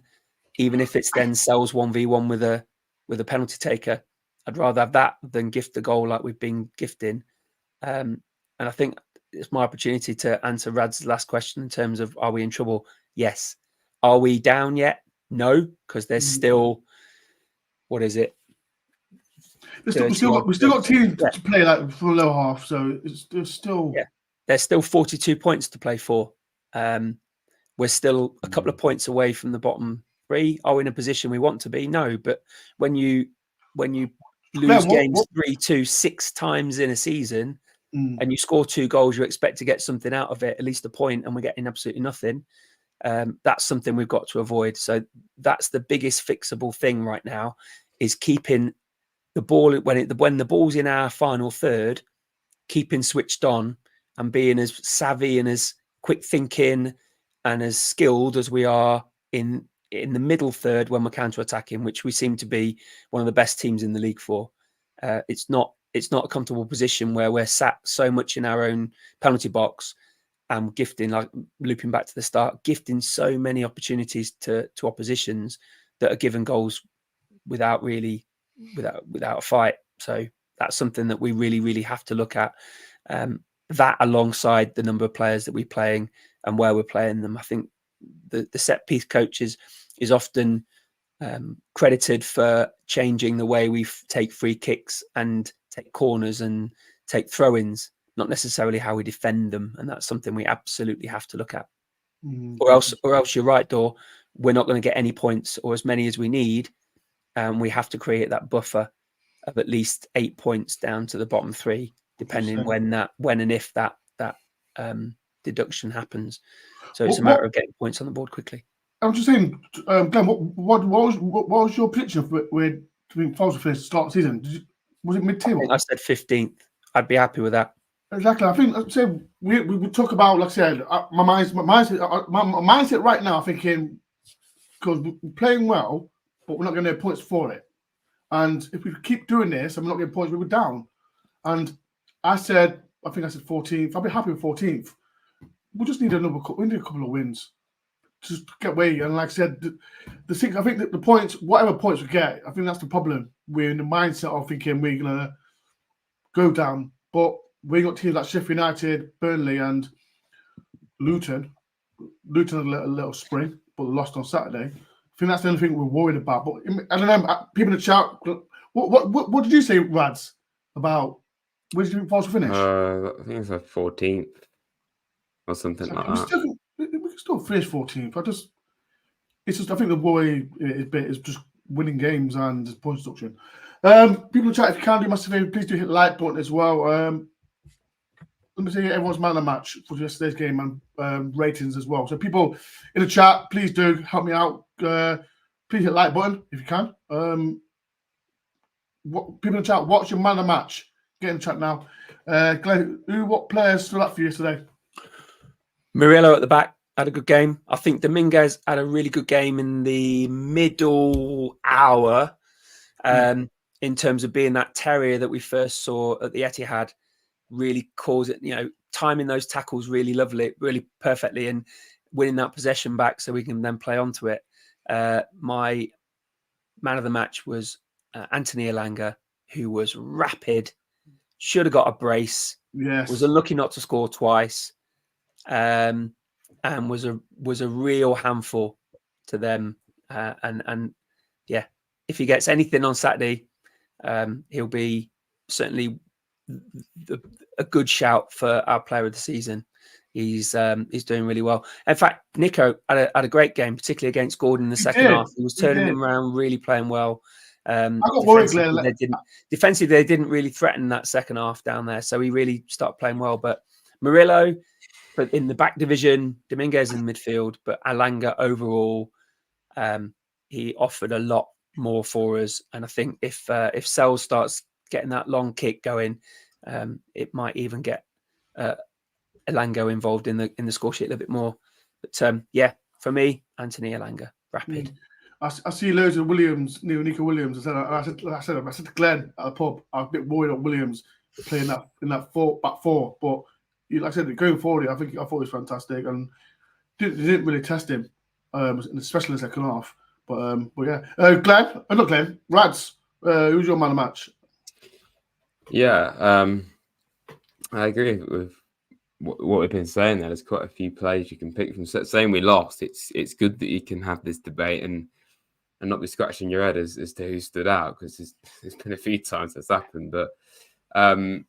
Speaker 3: even if it's then Sells 1v1 with a penalty taker. I'd rather have that than gift the goal like we've been gifting. And I think it's my opportunity to answer Rad's last question in terms of, are we in trouble? Yes. Are we down yet? No, because there's still, what is it?
Speaker 1: We still got teams to play like for the lower half, so there's still
Speaker 3: there's still 42 points to play for. We're still a couple of points away from the bottom 3. Are we in a position we want to be? No, but when you lose games 3-2 6 times in a season, and you score 2 goals, you expect to get something out of it, at least a point, and we're getting absolutely nothing. That's something we've got to avoid. So that's the biggest fixable thing right now, is keeping the ball when the ball's in our final third, keeping switched on and being as savvy and as quick thinking and as skilled as we are in the middle third when we're counter-attacking, which we seem to be one of the best teams in the league for. It's not a comfortable position where we're sat so much in our own penalty box and gifting, like looping back to the start, gifting so many opportunities to oppositions that are given goals without a fight. So that's something that we really, really have to look at. That alongside the number of players that we're playing and where we're playing them. I think the set piece coaches is often credited for changing the way we take free kicks and take corners and take throw-ins, not necessarily how we defend them. And that's something we absolutely have to look at. Or else you're right, Dor, we're not going to get any points or as many as we need. And we have to create that buffer of at least 8 points down to the bottom 3, depending when and if that deduction happens. So it's a matter of getting points on the board quickly.
Speaker 1: I'm just saying, Glenn, what was your prediction for where Forest finished to start the season? Was it mid-table?
Speaker 3: I said 15th. I'd be happy with that.
Speaker 1: Exactly. I think we talk about, like I said, my mindset right now, thinking because we're playing well, but we're not going to get points for it. And if we keep doing this and we're not getting points, we were down. And I think I said 14th. I'll be happy with 14th. We just need a couple of wins. Just get away. And like I said, I think that the points, whatever points we get, I think that's the problem. We're in the mindset of thinking we're going to go down. But we got teams like Sheffield United, Burnley, and Luton. Luton had a little spring, but lost on Saturday. I think that's the only thing we're worried about. But I don't know, people in the chat, what did you say, Rads, about where did you think Forest will finish?
Speaker 2: I think it's like 14th or something like that.
Speaker 1: We can still finish 14th. I think the worry is just winning games and point deduction. People in the chat, if you can do massive favor, please do hit the like button as well. Let me see everyone's man of the match for yesterday's game and ratings as well. So people in the chat, please do help me out. Please hit the like button if you can. People in the chat, what's your man of the match? Get in the chat now. Glenn, what players stood up for you yesterday?
Speaker 3: Murillo at the back had a good game. I think Dominguez had a really good game in the middle hour in terms of being that terrier that we first saw at the Etihad. Really caused it, timing those tackles really lovely, really perfectly, and winning that possession back so we can then play onto it. My man of the match was Anthony Elanga, who was rapid, should have got a brace, was unlucky not to score twice, and was a real handful to them. And if he gets anything on Saturday, he'll be certainly a good shout for our player of the season. He's doing really well. In fact, Nico had a great game, particularly against Gordon in the second half. He was turning him around, really playing well.
Speaker 1: I got worried, Glenn.
Speaker 3: Defensively, they didn't really threaten that second half down there, so he really started playing well. But Murillo, but in the back division, Dominguez in midfield, but Elanga overall, he offered a lot more for us. And I think if Sells starts getting that long kick going, it might even get Elanga involved in the score sheet a little bit more. But for me, Anthony Elanga, rapid.
Speaker 1: I see loads of Williams, Nico Williams. I said to Glenn at the pub, I was a bit worried on Williams playing in that back four. But like I said, going forward, I thought it was fantastic, and they didn't really test him, especially in the second half. But yeah, Glenn, Rads, who's your man of the match?
Speaker 2: Yeah, I agree with what we've been saying. There's quite a few players you can pick from. Saying we lost, it's good that you can have this debate and not be scratching your head as to who stood out, because there's been a few times that's happened. But I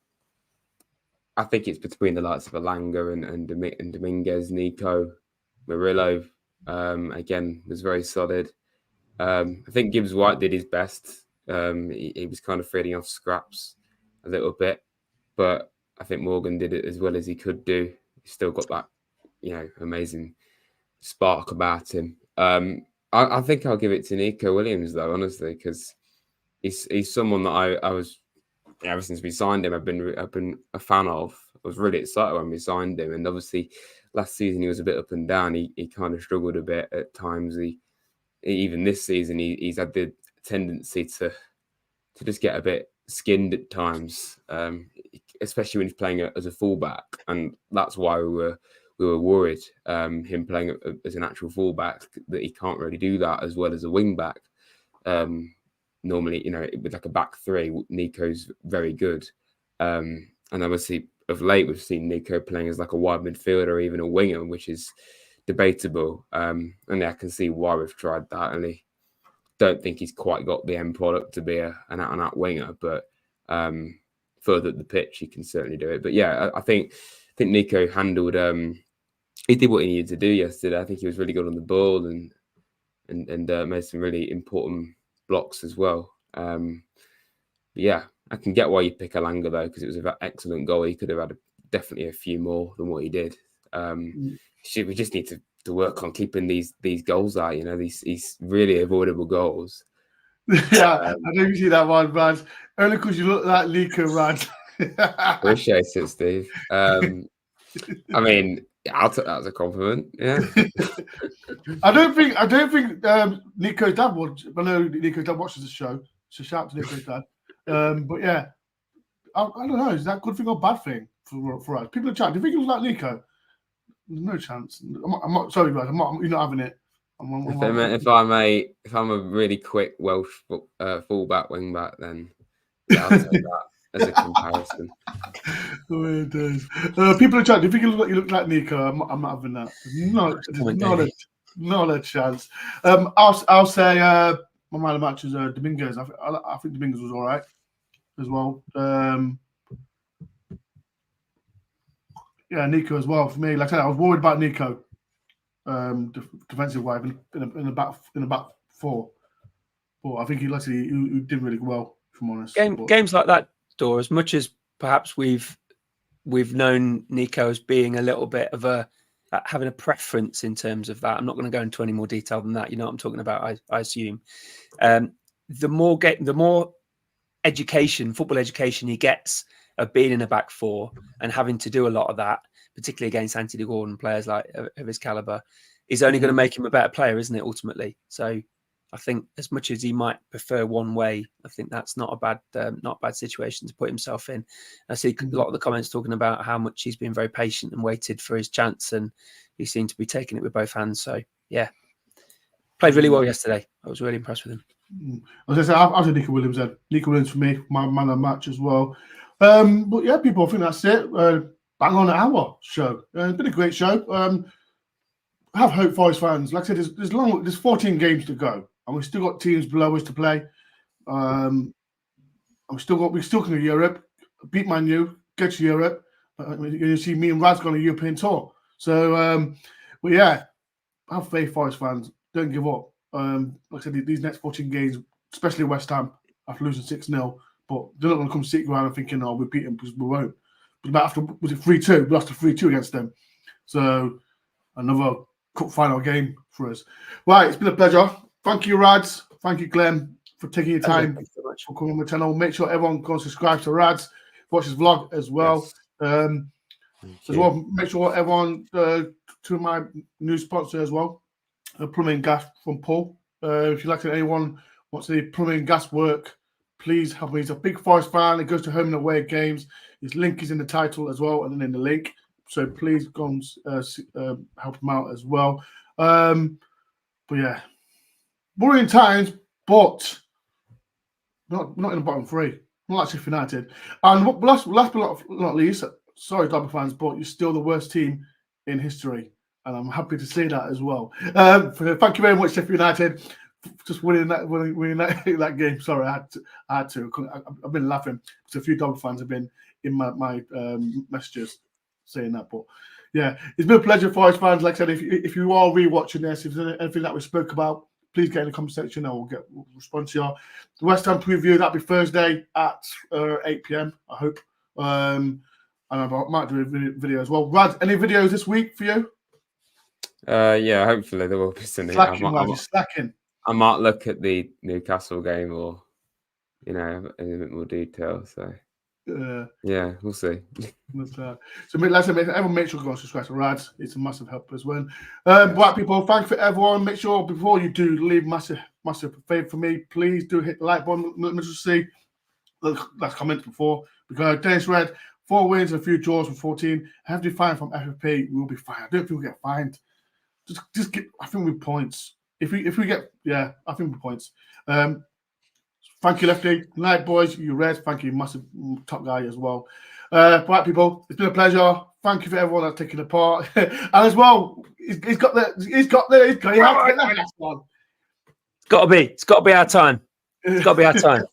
Speaker 2: think it's between the likes of Elanga and Dominguez. Nico Murillo again was very solid. I think Gibbs White did his best. He was kind of feeding off scraps a little bit, but I think Morgan did it as well as he could do. He still got that, amazing spark about him. I think I'll give it to Nico Williams though, honestly, because he's someone that I was ever since we signed him. I've been a fan of. I was really excited when we signed him, and obviously last season he was a bit up and down. He kind of struggled a bit at times. Even this season he's had the tendency to just get a bit skinned at times, especially when he's playing as a fullback, and that's why we were worried him playing as an actual fullback, that he can't really do that as well as a wing back. Normally, with like a back three, Nico's very good, and obviously of late we've seen Nico playing as like a wide midfielder or even a winger, which is debatable. And I can see why we've tried that, and I don't think he's quite got the end product to be an out-and-out winger, but further up the pitch he can certainly do it. But yeah, I think Nico handled. He did what he needed to do yesterday. I think he was really good on the ball and made some really important blocks as well. But yeah, I can get why you pick Alanga though, because it was an excellent goal. He could have had definitely a few more than what he did. We just need to work on keeping these goals out. These really avoidable goals.
Speaker 1: Yeah, I know you see that one, Brad. Only because you look like Nico, Brad.
Speaker 2: Appreciate it, Steve. I mean, I'll take that as a compliment. Yeah.
Speaker 1: I don't think Nico's dad would. I know Nico's dad watches the show, so shout out to Nico's dad. But yeah, I don't know. Is that a good thing or bad thing for us? People are chatting. Do you think it was like Nico? There's no chance. I'm not sorry, guys. You're not having it.
Speaker 2: If I'm a really quick Welsh fullback wing back, then yeah, I'll take that as a comparison.
Speaker 1: The way it does. People are chatting. Do you think you look like Nico? I'm not having that. Not a chance. I'll say my man of the match is Domingos. I think Domingos was all right as well. Yeah, Nico as well for me. Like I said, I was worried about Nico, defensive wise in the back four, but I think he did really well. If I'm honest,
Speaker 3: games like that, Dore, as much as perhaps we've known Nico as being a little bit of having a preference in terms of that. I'm not going to go into any more detail than that. You know what I'm talking about, I assume. The more football education he gets of being in a back four and having to do a lot of that, particularly against Anthony Gordon, players like of his caliber, is only going to make him a better player, isn't it? Ultimately, so I think as much as he might prefer one way, I think that's not a bad situation to put himself in. I see a lot of the comments talking about how much he's been very patient and waited for his chance, and he seemed to be taking it with both hands. So yeah, played really well yesterday. I was really impressed with him.
Speaker 1: As I said, after Nico Williams, then Nico Williams for me, my man of the match as well. But yeah, people, I think that's it. Bang on an hour show. It's been a great show. I have hope for us fans. Like I said, there's 14 games to go, and we've still got teams below us to play. And we still can go to Europe, beat Man U, get to Europe. You see me and Raz go on a European tour. So, but yeah, have faith, Forest fans. Don't give up. Like I said, these next 14 games, especially West Ham, after losing 6-0, but they're not going to come sit around and thinking, "Oh, we beat them," because we won't. But after was it 3-2? We lost to 3-2 against them. So another cup final game for us. Right, it's been a pleasure. Thank you, Rads. Thank you, Glenn, for taking your time for coming on the channel. Make sure everyone goes subscribe to Rads, watch his vlog as well.
Speaker 2: Yes.
Speaker 1: As well, make sure everyone to my new sponsor as well, plumbing gas from Paul. If you like anyone wants any plumbing gas work, please help me. He's a big Forest fan. He goes to home and away games. His link is in the title as well, and then in the link. So please go and help him out as well. But yeah, worrying times, but not in the bottom three. Not like Sheffield United. And last but not least, sorry, Derby fans, but you're still the worst team in history, and I'm happy to say that as well. Thank you very much, Sheffield United, just winning that game. Sorry, I had to. I've been laughing because a few Derby fans have been in my messages saying that. But yeah, it's been a pleasure, Forest fans. Like I said, if you are rewatching this, if there's anything that we spoke about, please get in the comment section and we'll respond to you. The West Ham preview, that'll be Thursday at 8 p.m, I hope. And I might do a video as well. Rad, any videos this week for you?
Speaker 2: Yeah, hopefully there will be some.
Speaker 1: Slacking.
Speaker 2: I might look at the Newcastle game or in a bit more detail. So
Speaker 1: Uh,
Speaker 2: yeah, we'll see.
Speaker 1: so, like I said, everyone make sure to go and subscribe to Rads. It's a massive help as well. Right, people, thank you for everyone. Make sure before you do leave massive favor for me, please do hit the like button. Let me just see that's commented before. Because Dennis Red, 4 wins and a few draws from 14. Have to be fined from FFP. We'll be fine. I don't think we'll get fined. Just get. I think with points. If we get, yeah, I think with points. Thank you, Lefty. Good night, boys. You Reds. Thank you, massive top guy as well. Right, people, it's been a pleasure. Thank you for everyone that's taking the part, and as well, he's got the hat on.
Speaker 3: It's got to be our time. It's got to be our time.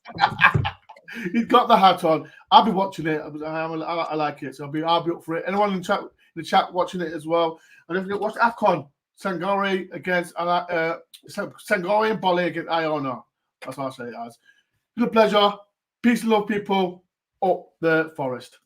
Speaker 1: He's got the hat on. I'll be watching it. I like it, so I'll be up for it. Anyone in the chat watching it as well. And if you watch AFCON, Sangori against Sangori and Bolly against Iona. That's how I say it as. It's been a pleasure. Peace and love, people. Up the forest.